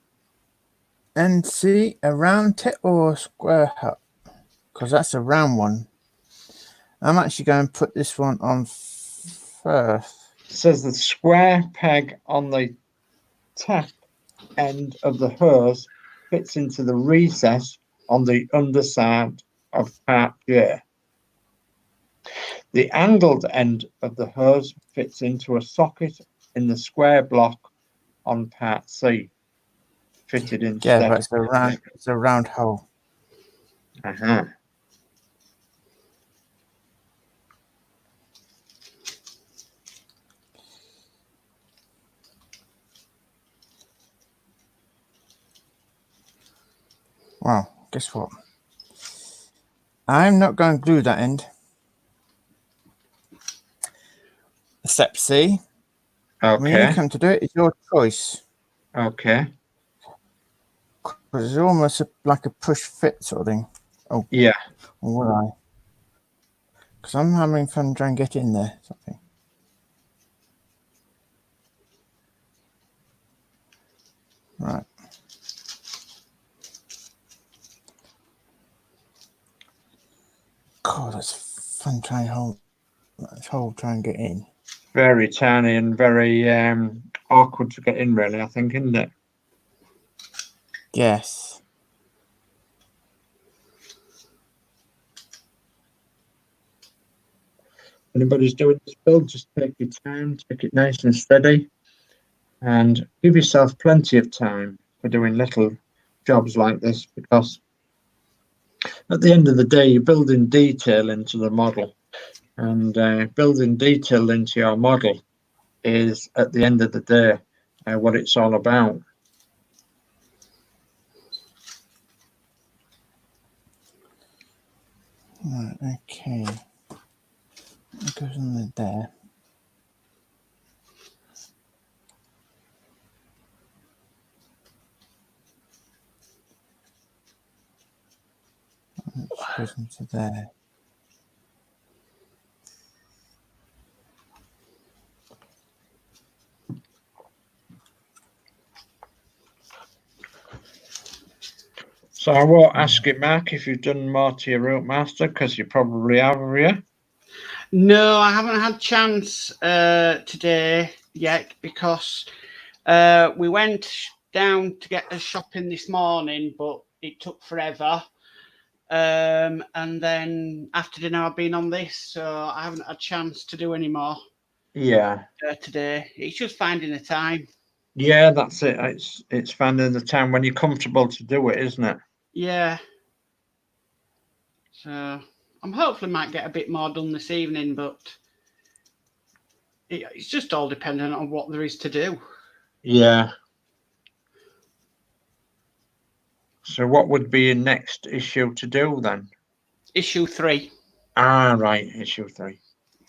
NC a round tip or a square hut? Because that's a round one. I'm actually going to put this one on first. It says the square peg on the tap end of the hose fits into the recess on the underside of part J. The angled end of the hose fits into a socket in the square block on part C, fitted in Yeah, step. but it's a round hole. Uh-huh. Wow, guess what? I'm not going to glue that end. Step C. When you Okay. come to do it, it's your choice. Okay. Because it's almost like a push fit sort of thing. Oh, Yeah. or will I? Because I'm having fun trying to get in there. Something. Right. God, that's fun trying to hold. Let's hold, try and get in. Very tiny and very awkward to get in, really, I think, isn't it? Yes. Anybody's doing this build, just take your time, take it nice and steady, and give yourself plenty of time for doing little jobs like this, because at the end of the day, you're building detail into the model, and building detail into your model is, at the end of the day, what it's all about. Right, okay. It goes on there. It goes into there. So I won't ask you, Mark, if you've done more to your route master, because you probably have you? No, I haven't had chance today yet, because we went down to get us shopping this morning, but it took forever. And then after dinner, I've been on this, so I haven't had a chance to do any more. Yeah. Today, it's just finding the time. Yeah, that's it. It's finding the time when you're comfortable to do it, isn't it? Yeah. So I'm hopefully might get a bit more done this evening, but it's just all dependent on what there is to do. Yeah. So what would be your next issue to do then? Issue 3. Ah, right, issue 3.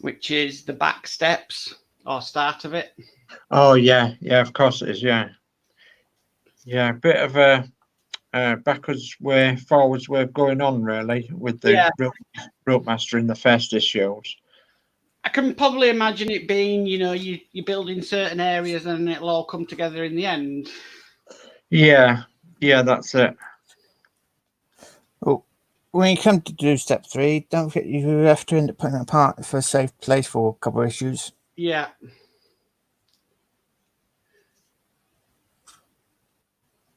Which is the back steps, or start of it. Oh, yeah, of course it is, yeah. Yeah, a bit of a backwards way, forwards way of going on, really, with the route master in the first issues. I can probably imagine it being, you're building certain areas and it'll all come together in the end. Yeah, that's it. Oh, when you come to do step 3, don't forget you have to end up putting it apart for a safe place for a couple of issues. Yeah.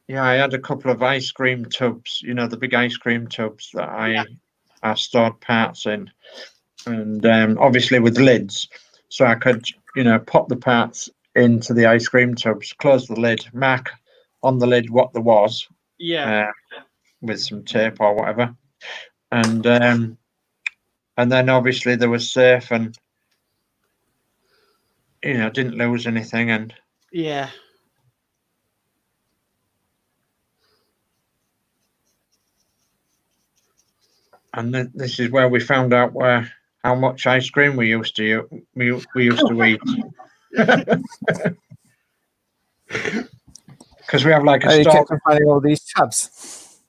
Yeah, I had a couple of ice cream tubs, the big ice cream tubs that I stored parts in, and obviously with lids, so I could, pop the parts into the ice cream tubs, close the lid, mark on the lid what there was, with some tape or whatever, and then obviously they were safe and didn't lose anything. And yeah. And this is where we found out how much ice cream we used to eat. Because we have like a you store. kept finding all these tabs.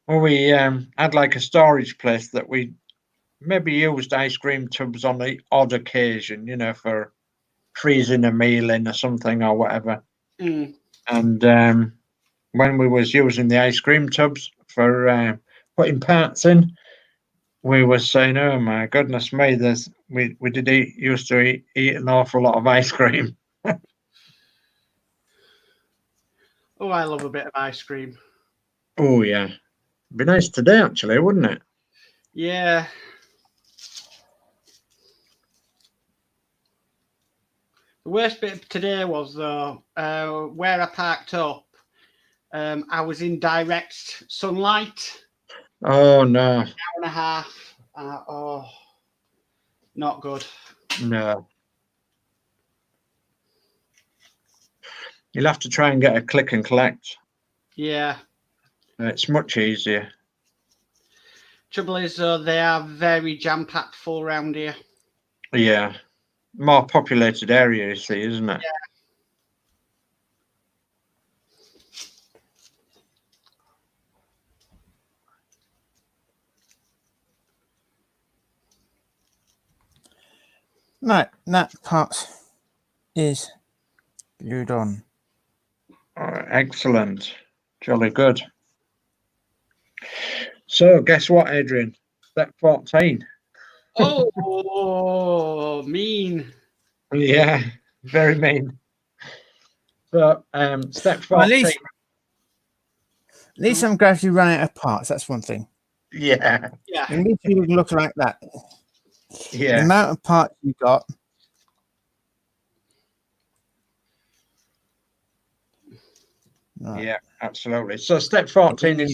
Well, we had like a storage place that we maybe used ice cream tubs on the odd occasion, for freezing a meal in or something or whatever. Mm. And when we was using the ice cream tubs for putting parts in, we were saying, "Oh my goodness me! We used to eat an awful lot of ice cream." Oh, I love a bit of ice cream. Oh yeah, it'd be nice today, actually, wouldn't it? Yeah. The worst bit of today was though, where I parked up. I was in direct sunlight. Oh no! An hour and a half. Not good. No. You'll have to try and get a click and collect. Yeah. It's much easier. Trouble is, though, they are very jam-packed full around here. Yeah. More populated area, you see, isn't it? Yeah. Right, that part is glued on. Oh, excellent. Jolly good. So, guess what, Adrian? Step 14. Oh, mean. Yeah, very mean. So, step Well, 14. at least I'm gradually running out of parts. That's one thing. Yeah, Yeah. At least you can look like that. The yeah, amount of parts you got. Right. yeah, absolutely. So, step 14 is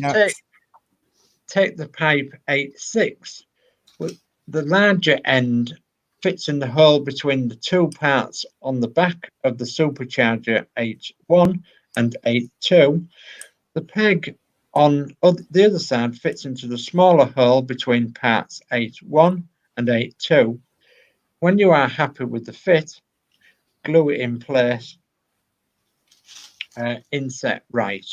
take the pipe 8/6. The larger end fits in the hole between the two parts on the back of the supercharger H1 and H2. The peg on the other side fits into the smaller hole between parts H1 and H2. When you are happy with the fit, glue it in place, inset right.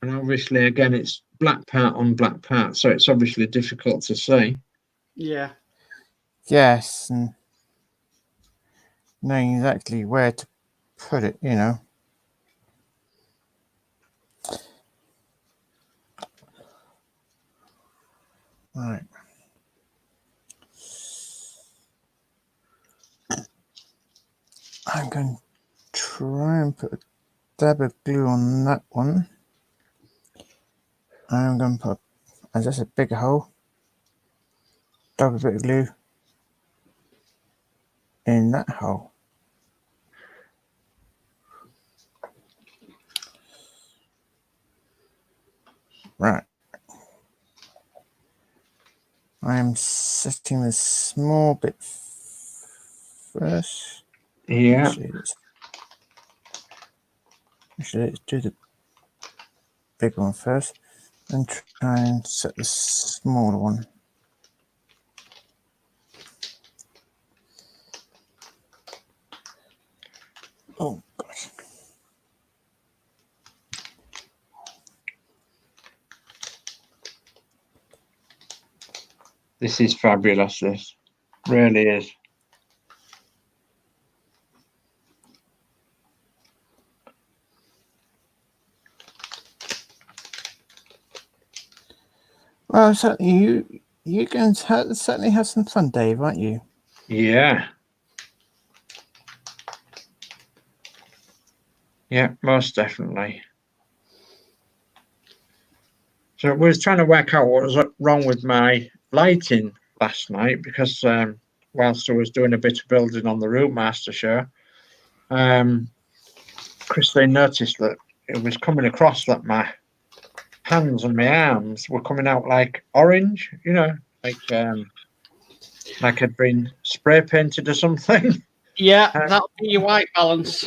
And obviously, again, it's black part on black part, so it's obviously difficult to see. Yeah. Yes, and knowing exactly where to put it, you know. Right. I'm going to try and put a dab of glue on that one. I'm going to put, as that's a bigger hole, dab a bit of glue in that hole. Right. I am setting this small bit first. Yeah. Actually, let's do the big one first and try and set the smaller one. Oh gosh. This is fabulous, this really is. Well, certainly you can certainly have some fun, Dave, aren't you? Yeah. Yeah, most definitely. So we was trying to work out what was wrong with my lighting last night because whilst I was doing a bit of building on the Rootmaster show, Christine noticed that it was coming across that my hands and my arms were coming out like orange, you know, like I'd been spray painted or something. Yeah, that'll be your white balance.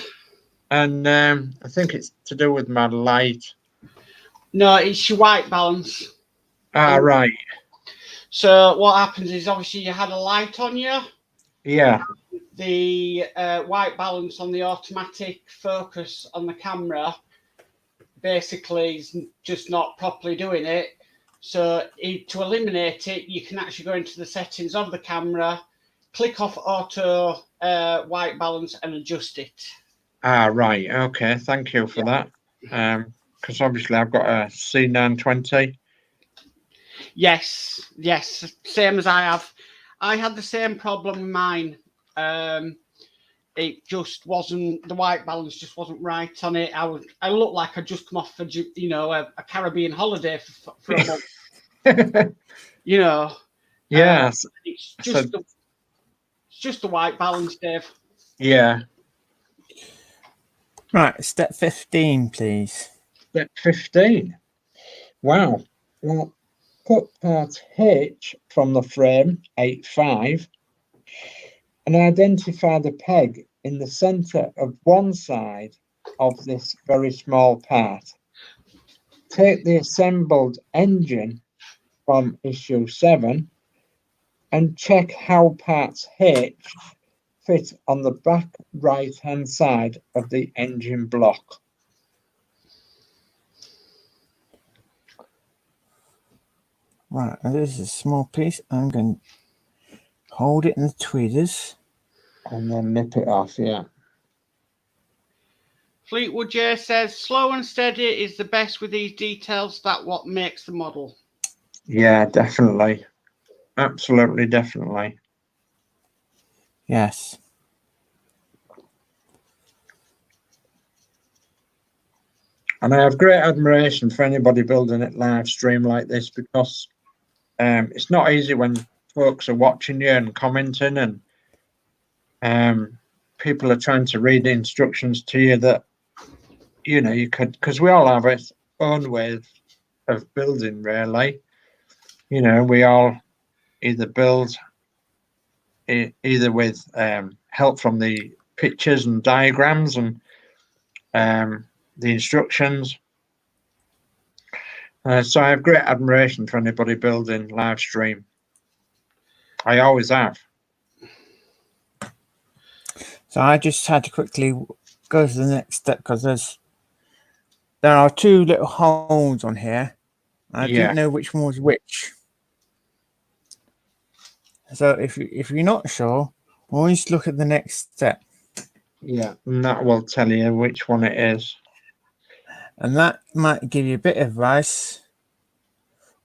And I think it's to do with my light. No, it's your white balance. Ah, right. So what happens is obviously you had a light on you. Yeah. The white balance on the automatic focus on the camera basically is just not properly doing it. So to eliminate it, you can actually go into the settings of the camera, click off auto white balance and adjust it. Ah, right. Okay. Thank you for that. Because obviously I've got a C920. Yes, same as I have. I had the same problem with mine. It just wasn't, the white balance just wasn't right on it. I looked like I'd just come off a Caribbean holiday for a month. You know. Yes. It's just the white balance, Dave. Yeah. Right, step 15, please. Step 15. Wow. Well, put part H from the frame, 8/5, and identify the peg in the center of one side of this very small part. Take the assembled engine from issue 7 and check how parts H fit on the back right hand side of the engine block. Right, and this is a small piece. I'm going to hold it in the tweezers. And then nip it off, yeah. Fleetwood J says, slow and steady is the best with these details. That's what makes the model. Yeah, definitely. Absolutely, definitely. Yes. And I have great admiration for anybody building it live stream like this, because it's not easy when folks are watching you and commenting, and people are trying to read the instructions to you that, you know, you could, because we all have our own ways of building, really. You know, we all either build either with help from the pictures and diagrams and the instructions. So I have great admiration for anybody building live stream. I always have. So I just had to quickly go to the next step because there are two little holes on here. I didn't know which one was which. So if you're not sure, always look at the next step. Yeah, and that will tell you which one it is. And that might give you a bit of advice,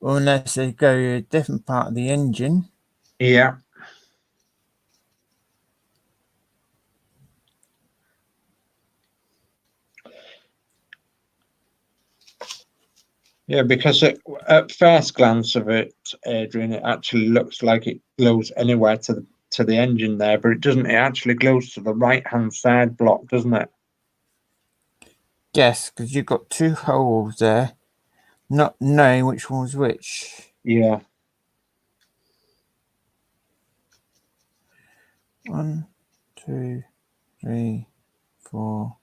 unless they go to a different part of the engine. Yeah. Yeah, because at first glance of it, Adrian, it actually looks like it glues anywhere to the engine there, but it doesn't. It actually glues to the right-hand side block, doesn't it? Yes, because you've got two holes there, not knowing which one's which. Yeah. 1, 2, 3, 4,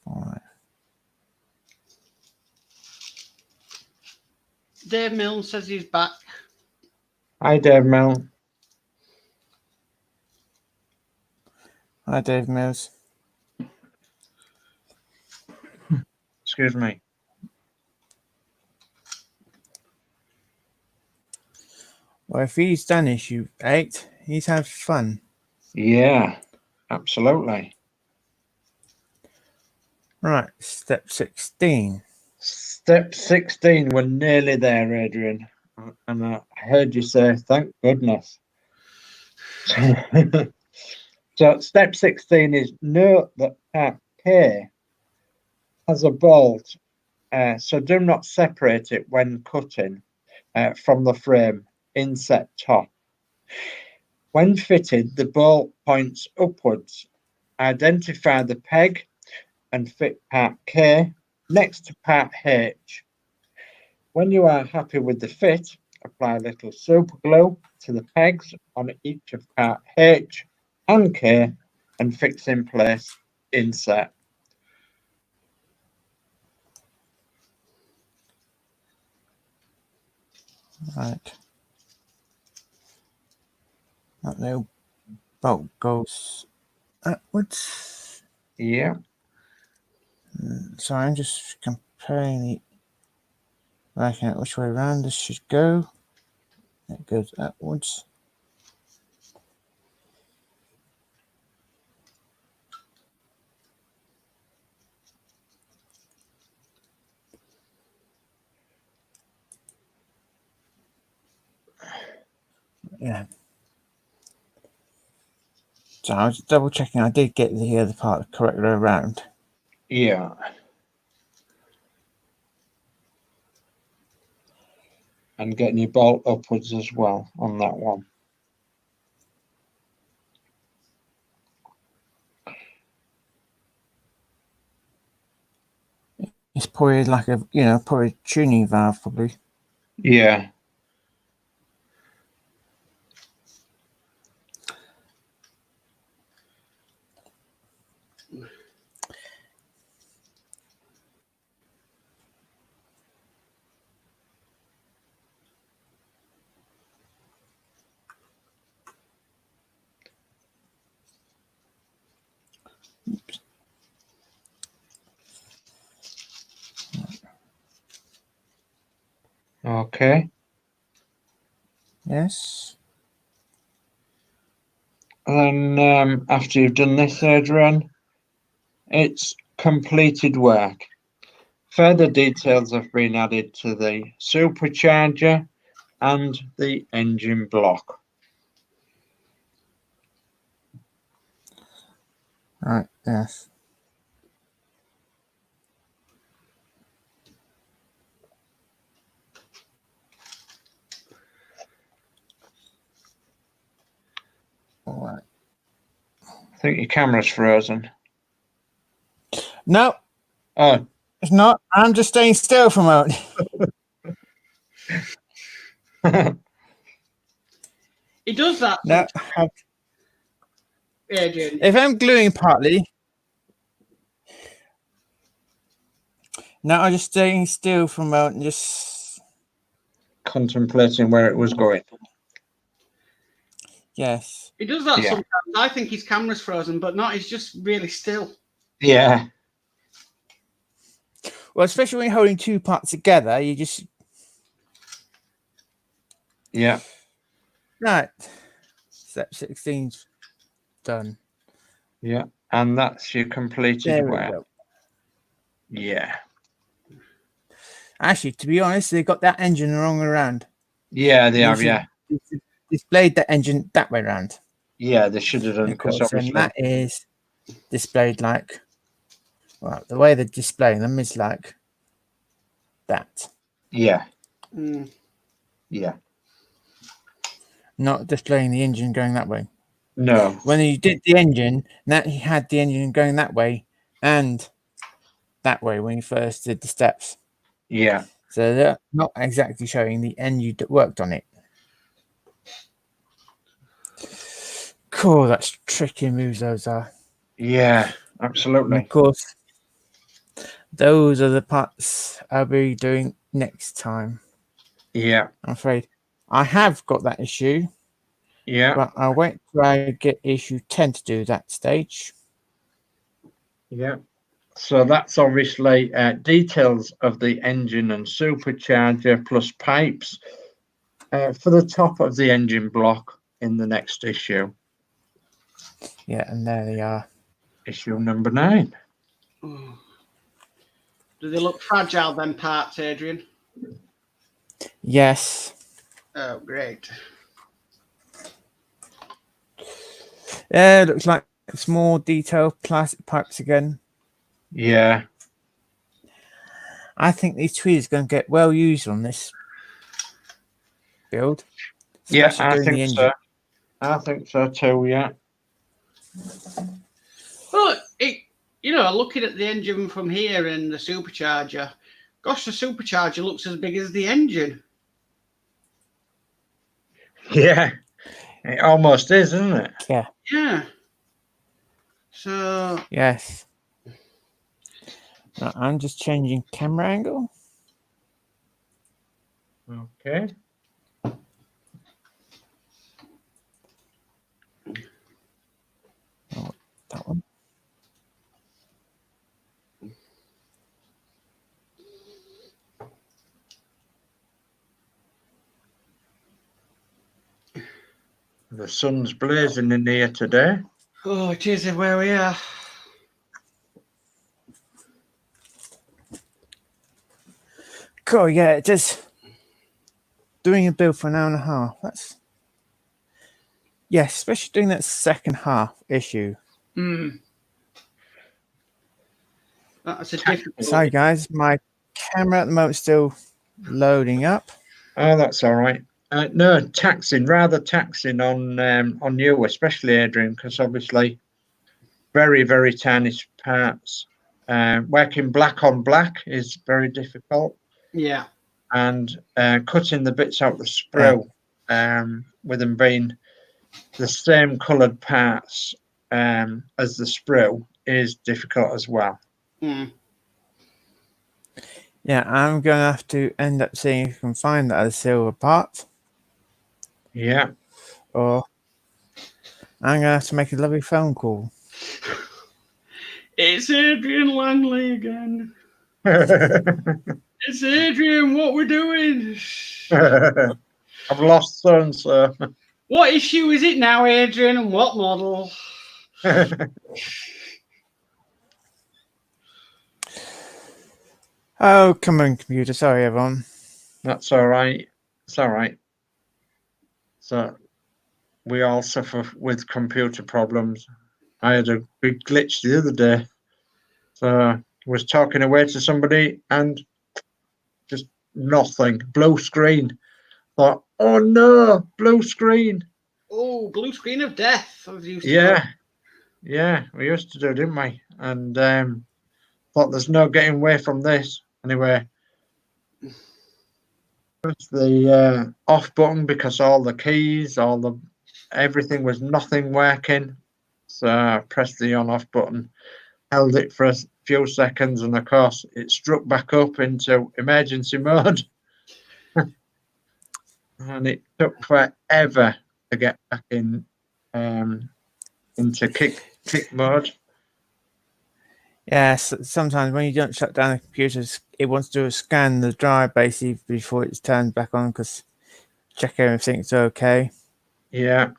5. Dave Milne says he's back. Hi, Dave Mel. Hi, Dave Mills. Excuse me. Well, if he's done issue 8, he's had fun. Yeah, absolutely. Right, step 16. Step 16, we're nearly there, Adrian. And I heard you say, thank goodness. So step 16 is note that part K has a bolt, so do not separate it when cutting from the frame inset top. When fitted, the bolt points upwards. Identify the peg and fit part K next to part H. When you are happy with the fit, apply a little super glue to the pegs on each of part H and K and fix in place inset. Right. That little bolt goes upwards. Yeah. So I'm just comparing it, working out which way around this should go. It goes upwards. Yeah. So I was double checking I did get the other part correctly around. Yeah. And getting your bolt upwards as well on that one. It's probably like a, probably a tuning valve, probably. Yeah. Oops. Okay. Yes. And after you've done this, Adrian, it's completed work. Further details have been added to the supercharger and the engine block. Right. Yes. All right. I think your camera's frozen. No, Oh, it's not. I'm just staying still for a moment. He does that. No, Adrian. if I'm gluing partly, now I'm just staying still for a moment and just, contemplating where it was going. yes. He does that Yeah. sometimes. I think his camera's frozen, but not. He's just really still. Yeah. Well, especially when you're holding two parts together, you just, Yeah. right. Step 16's done. Yeah. And that's your completed There we work. go. Yeah. Actually, to be honest, they got that engine the wrong way around. Yeah, they They have, should yeah. displayed that engine that way around. Yeah, they should have done, Of because course, and obviously. that is displayed like, well, the way they're displaying them is like that, Yeah. Mm. Yeah. not displaying the engine going that way. No. When you did the engine, that he had the engine going that way and that way when you first did the steps. Yeah. So they're not exactly showing the engine that worked on it. Cool, that's tricky moves those are. Yeah, And absolutely. of course, those are the parts I'll be doing next time. Yeah. I'm afraid I have got that issue, Yeah. but I'll wait till I get issue 10 to do that stage. Yeah. So that's obviously details of the engine and supercharger plus pipes for the top of the engine block in the next issue. Yeah, and there they are. Issue number 9. Oh. Do they look fragile, them parts, Adrian? Yes. Oh, great. Yeah, looks like it's more detailed plastic pipes again. Yeah. I think these trees are going to get well used on this build. Yeah, Especially I doing the think engine. so. I think so too, yeah. But looking at the engine from here and the supercharger, gosh, the supercharger looks as big as the engine. Yeah. It almost is, isn't it? Yeah. Yeah. So Yes. Now, I'm just changing camera angle. Okay. Oh, that one. The sun's blazing in here today. oh, it is where we are. Cool, yeah, it is. Doing a build for an hour and a half. That's, yes, especially doing that second half issue. That's a difficult. Sorry, guys, my camera at the moment is still loading up. Oh, that's all right. No, rather taxing on you, especially Adrian, because obviously very, very tiny parts. Working black on black is very difficult. Yeah. And cutting the bits out the sprue, with them being the same coloured parts as the sprue, is difficult as well. Mm. Yeah, I'm going to have to end up seeing if I can find that other silver part. Yeah. Or I'm going to have to make a lovely phone call. It's Adrian Langley again. It's Adrian. What we're doing? I've lost so and so. What issue is it now, Adrian, and what model? Oh, come on, computer. Sorry, everyone. That's all right. It's all right. So we all suffer with computer problems. I had a big glitch the other day. So I was talking away to somebody and just nothing. Blue screen. Thought, oh no, blue screen. Oh, blue screen of death. As you used to Yeah. call it. Yeah, we used to do, didn't we? And thought there's no getting away from this. Anyway, press the off button because all the keys, everything was nothing working. So I pressed the on off button, held it for a few seconds, and of course it struck back up into emergency mode. And it took forever to get back in into kick mode. Yes, sometimes when you don't shut down the computer, it wants to scan the drive basically before it's turned back on because check everything's okay. Yeah.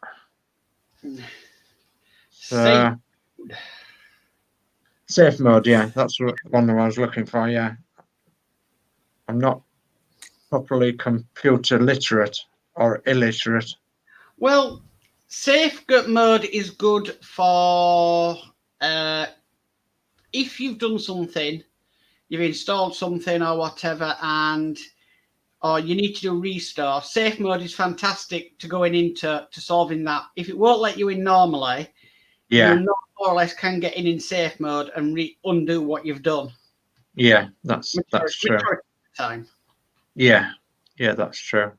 Safe mode, yeah, that's the one that I was looking for. Yeah, I'm not properly computer literate or illiterate. Well, safe mode is good for if you've done something, you've installed something or whatever, or you need to do restore. Safe mode is fantastic to going into solving that. If it won't let you in normally, Yeah, you more or less can get in safe mode and undo what you've done. Yeah, that's true. Time. Yeah, that's true.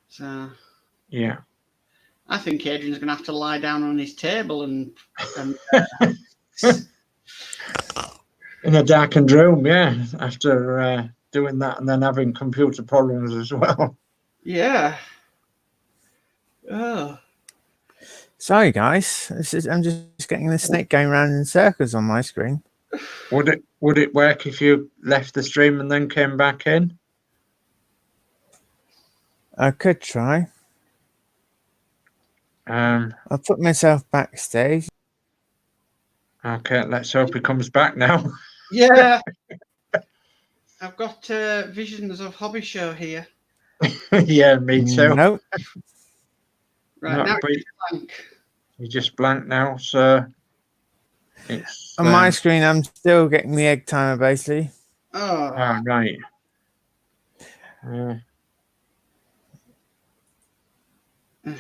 So yeah, I think Adrian's going to have to lie down on his table and in a darkened room. Yeah, after doing that and then having computer problems as well. Yeah. Oh. Sorry, guys. I'm just getting the snake going around in circles on my screen. Would it work if you left the stream and then came back in? I could try. I'll put myself backstage. Okay, let's hope he comes back now. Yeah. I've got visions of Hobby Show here. Yeah, me too. Nope. Right, now it's blank. You're just blank now, so it's on my screen. I'm still getting the egg timer basically. Oh, right.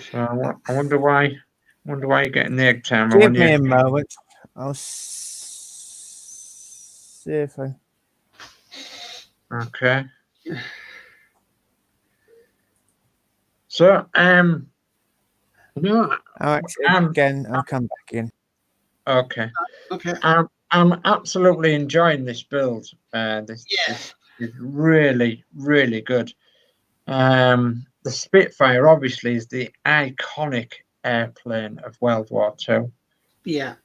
So I wonder why you're getting the egg timer. Give me a moment. I'll see if I. Okay. So again, I'll come back in. Okay. Okay. I'm absolutely enjoying this build. This is really, really good. The Spitfire obviously is the iconic airplane of World War II. Yeah.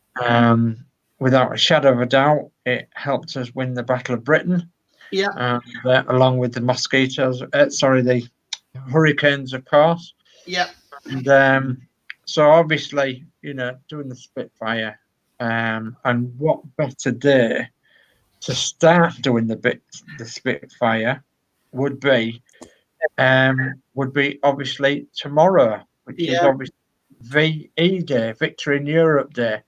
Without a shadow of a doubt, it helped us win the Battle of Britain. Yeah. Along with the mosquitoes, the hurricanes, of course. Yeah. And so obviously, doing the Spitfire, and what better day to start doing the Spitfire would be obviously tomorrow, which is obviously VE Day, Victory in Europe Day.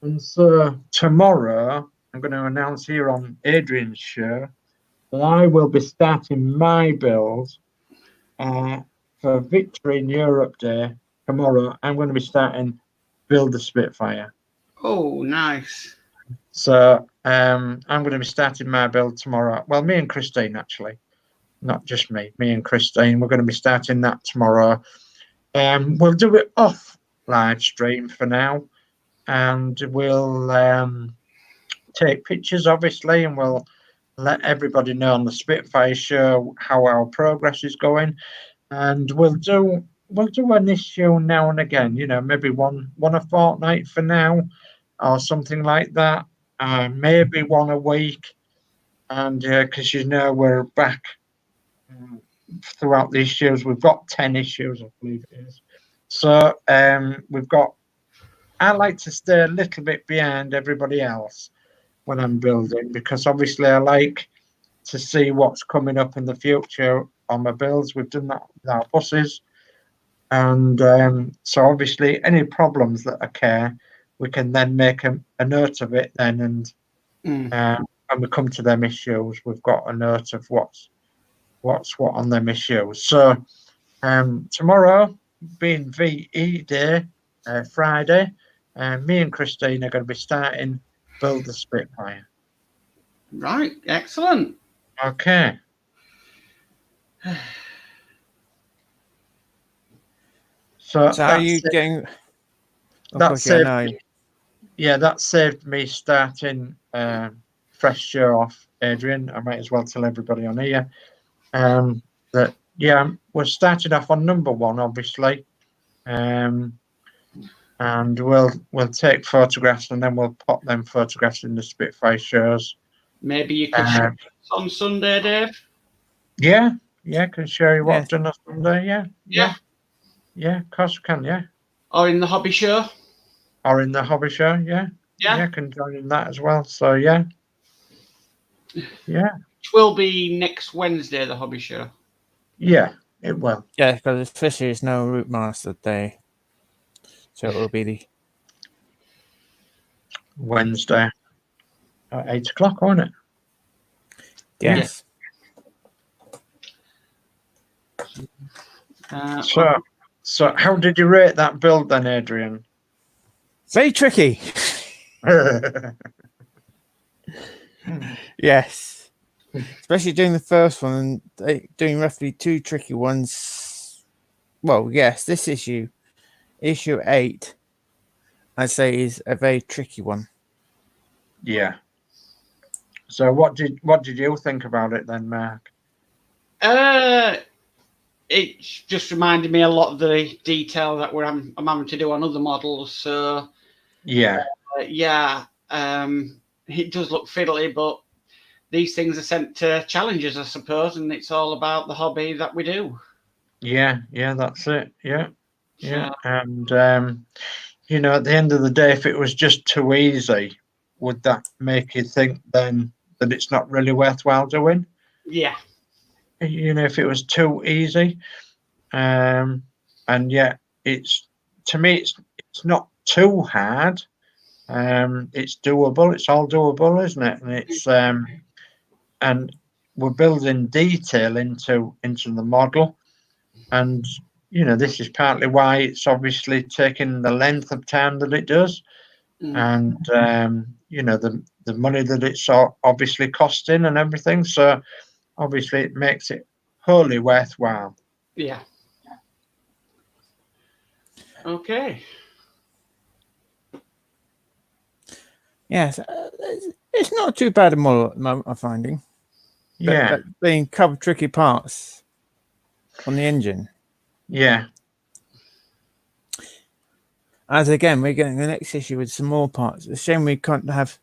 And so tomorrow, I'm going to announce here on Adrian's show that I will be starting my build for Victory in Europe Day tomorrow. I'm going to be starting build the Spitfire. Oh, nice. So I'm going to be starting my build tomorrow. Well, me and Christine, actually. Not just me and Christine. We're going to be starting that tomorrow. We'll do it off live stream for now. And we'll take pictures, obviously, and we'll let everybody know on the Spitfire show how our progress is going. And we'll do an issue now and again, maybe one a fortnight for now or something like that. Maybe one a week. and because we're back throughout the issues. We've got 10 issues, I believe it is. So we've got. I like to stay a little bit behind everybody else when I'm building, because obviously I like to see what's coming up in the future on my builds. We've done that with our buses, and so obviously any problems that occur, we can then make a note of it then, and when we come to them issues, we've got a note of what's what on them issues. So tomorrow being VE Day, Friday, me and Christine are going to be starting Build the Spitfire. Right, excellent. Okay. So how are you getting? That saved me starting fresh show off, Adrian. I might as well tell everybody on here that we're starting off on number 1, obviously, and we'll take photographs, and then we'll pop them photographs in the Spitfire shows. Maybe you could show us on Sunday, Dave. Yeah, can show you what I've done on Sunday. Yeah, of course I can. Yeah. Or in the hobby show. Yeah, can join in that as well. So yeah. Which will be next Wednesday, the hobby show. Yeah, it will. Yeah, because officially it's no Route Master Day, so it will be the Wednesday at 8 o'clock, won't it? Yes. So how did you rate that build then, Adrian? Very tricky. Yes. Especially doing the first one and doing roughly 2 tricky ones. Well, yes, this issue 8, I'd say is a very tricky one. Yeah. So what did you think about it then, Mark? It just reminded me a lot of the detail that I'm having to do on other models. So it does look fiddly, but these things are sent to challenges, I suppose, and it's all about the hobby that we do. Yeah, that's it. Yeah. And at the end of the day, if it was just too easy, would that make you think then that it's not really worthwhile doing? Yeah. If it was too easy, and yet it's not too hard. It's doable. It's all doable, isn't it? And it's and we're building detail into the model, and this is partly why it's obviously taking the length of time that it does, and the money that it's obviously costing and everything. So obviously it makes it wholly worthwhile. Yeah. Okay. Yes, it's not too bad a model at the moment, I'm finding. But being a couple of tricky parts on the engine. Yeah. As again, we're getting the next issue with some more parts. It's a shame we can't have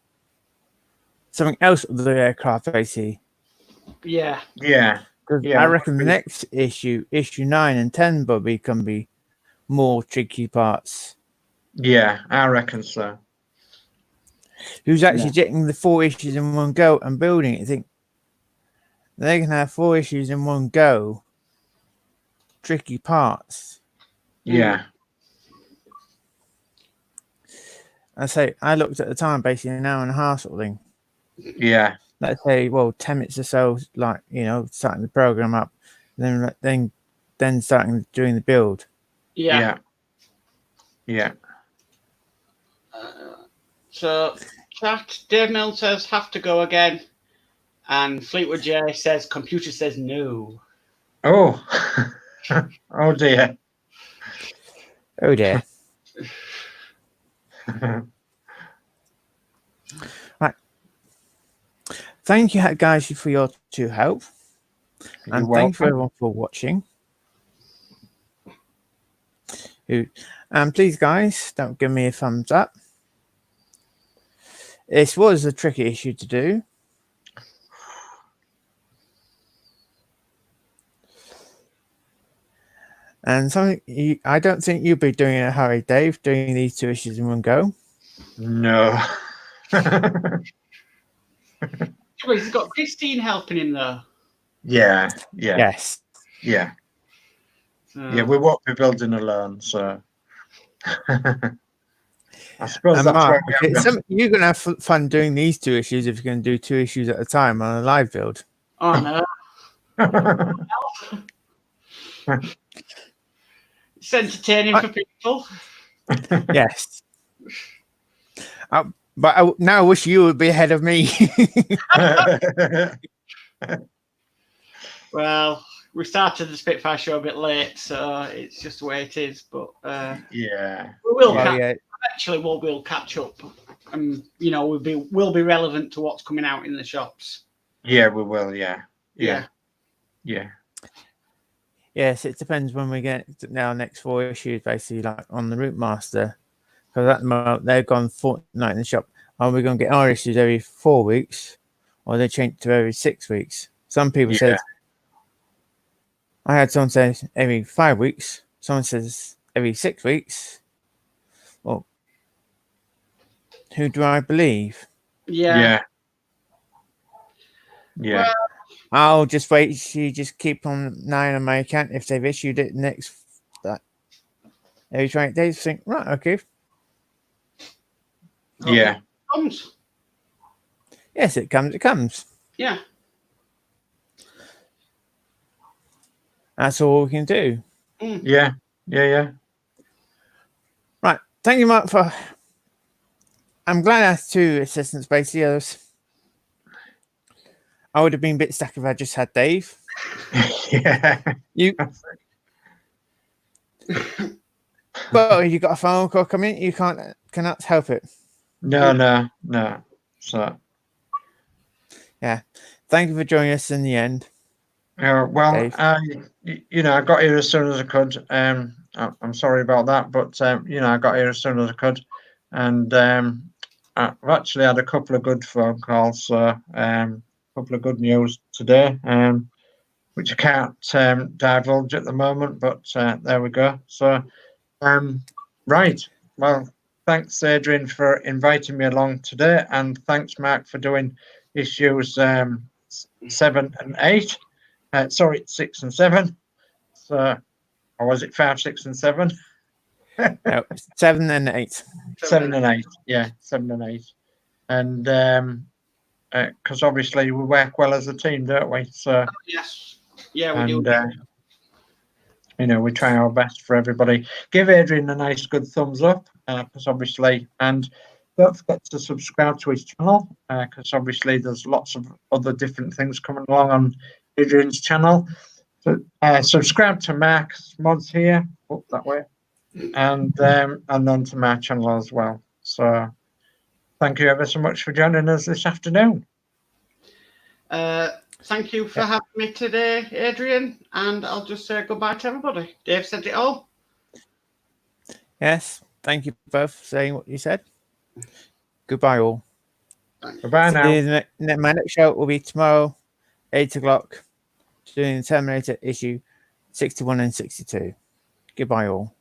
something else with the aircraft AC. Yeah. I reckon the next issue 9 and 10, Bobby, can be more tricky parts. Yeah, I reckon so. Who's actually getting the 4 issues in one go and building it? I think they can have 4 issues in one go. Tricky parts. Yeah. I looked at the time, basically an hour and a half sort of thing. Yeah. Let's say, 10 minutes or so, starting the program up, then starting doing the build. Yeah. So, chat, Dave Milne says have to go again, and Fleetwood J says computer says no. Oh, oh dear. Oh dear. Right. Thank you, guys, for your help. And thank you everyone for watching. And please, guys, don't give me a thumbs up. This was a tricky issue to do. And something I don't think you'll be doing in a hurry, Dave, doing these 2 issues in one go. No. He's got Christine helping him though. Yeah. Yes. Yeah, So, we won't be building alone, so I suppose And that's Mark, where we have you're going to have fun doing these 2 issues if you're going to do 2 issues at a time on a live build. oh no. It's entertaining for people. Yes. But now I wish you would be ahead of me. Well, we started the Spitfire show a bit late, so it's just the way it is. But Yeah. we will yeah. eventually we'll catch up, and we'll be relevant to what's coming out in the shops. Yeah, we will. Yeah. Yes, it depends when we get our next 4 issues, basically, like on the Route Master. Because at the moment, they've gone fortnight in the shop. Are we going to get our issues every 4 weeks? Or they change to every 6 weeks? Some people said, I had someone say every 5 weeks. Someone says every 6 weeks. Well, who do I believe? Yeah. Well, I'll just wait. You just keep on 9 on my account. If they've issued it next every 28 days, think, right, okay. Yeah. It comes. Yes, it comes. It comes. Yeah. That's all we can do. Yeah. Right. Thank you, Mark, for. I'm glad I had 2 assistants, basically. I would have been a bit stuck if I just had Dave. Yeah. Well, if you got a phone call coming, you cannot help it. No. So. Yeah. Thank you for joining us in the end. Well, Dave. I got here as soon as I could. I'm sorry about that, but I got here as soon as I could, and I've actually had a couple of good phone calls. So, couple of good news today, which I can't divulge at the moment, but there we go. So, right. Well, thanks, Adrian, for inviting me along today, and thanks, Mark, for doing issues 7 and 8. Sorry, 6 and 7. So, or was it 5, 6, and 7? No, 7 and 8. 7 and 8. Yeah, 7 and 8. And because obviously we work well as a team, don't we? So yes, yeah, we do. We try our best for everybody. Give Adrian a nice, good thumbs up, because obviously, and don't forget to subscribe to his channel, because obviously there's lots of other different things coming along on Adrian's channel. So subscribe to Mark's mods here, up that way, and then to my channel as well. So thank you ever so much for joining us this afternoon. Thank you for having me today, Adrian, and I'll just say goodbye to everybody. Dave said it all. Yes, thank you both for saying what you said. Goodbye, all. Goodbye now. My next show will be tomorrow, 8 o'clock, doing the Terminator issue 61 and 62. Goodbye, all.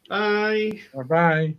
Bye. Bye-bye.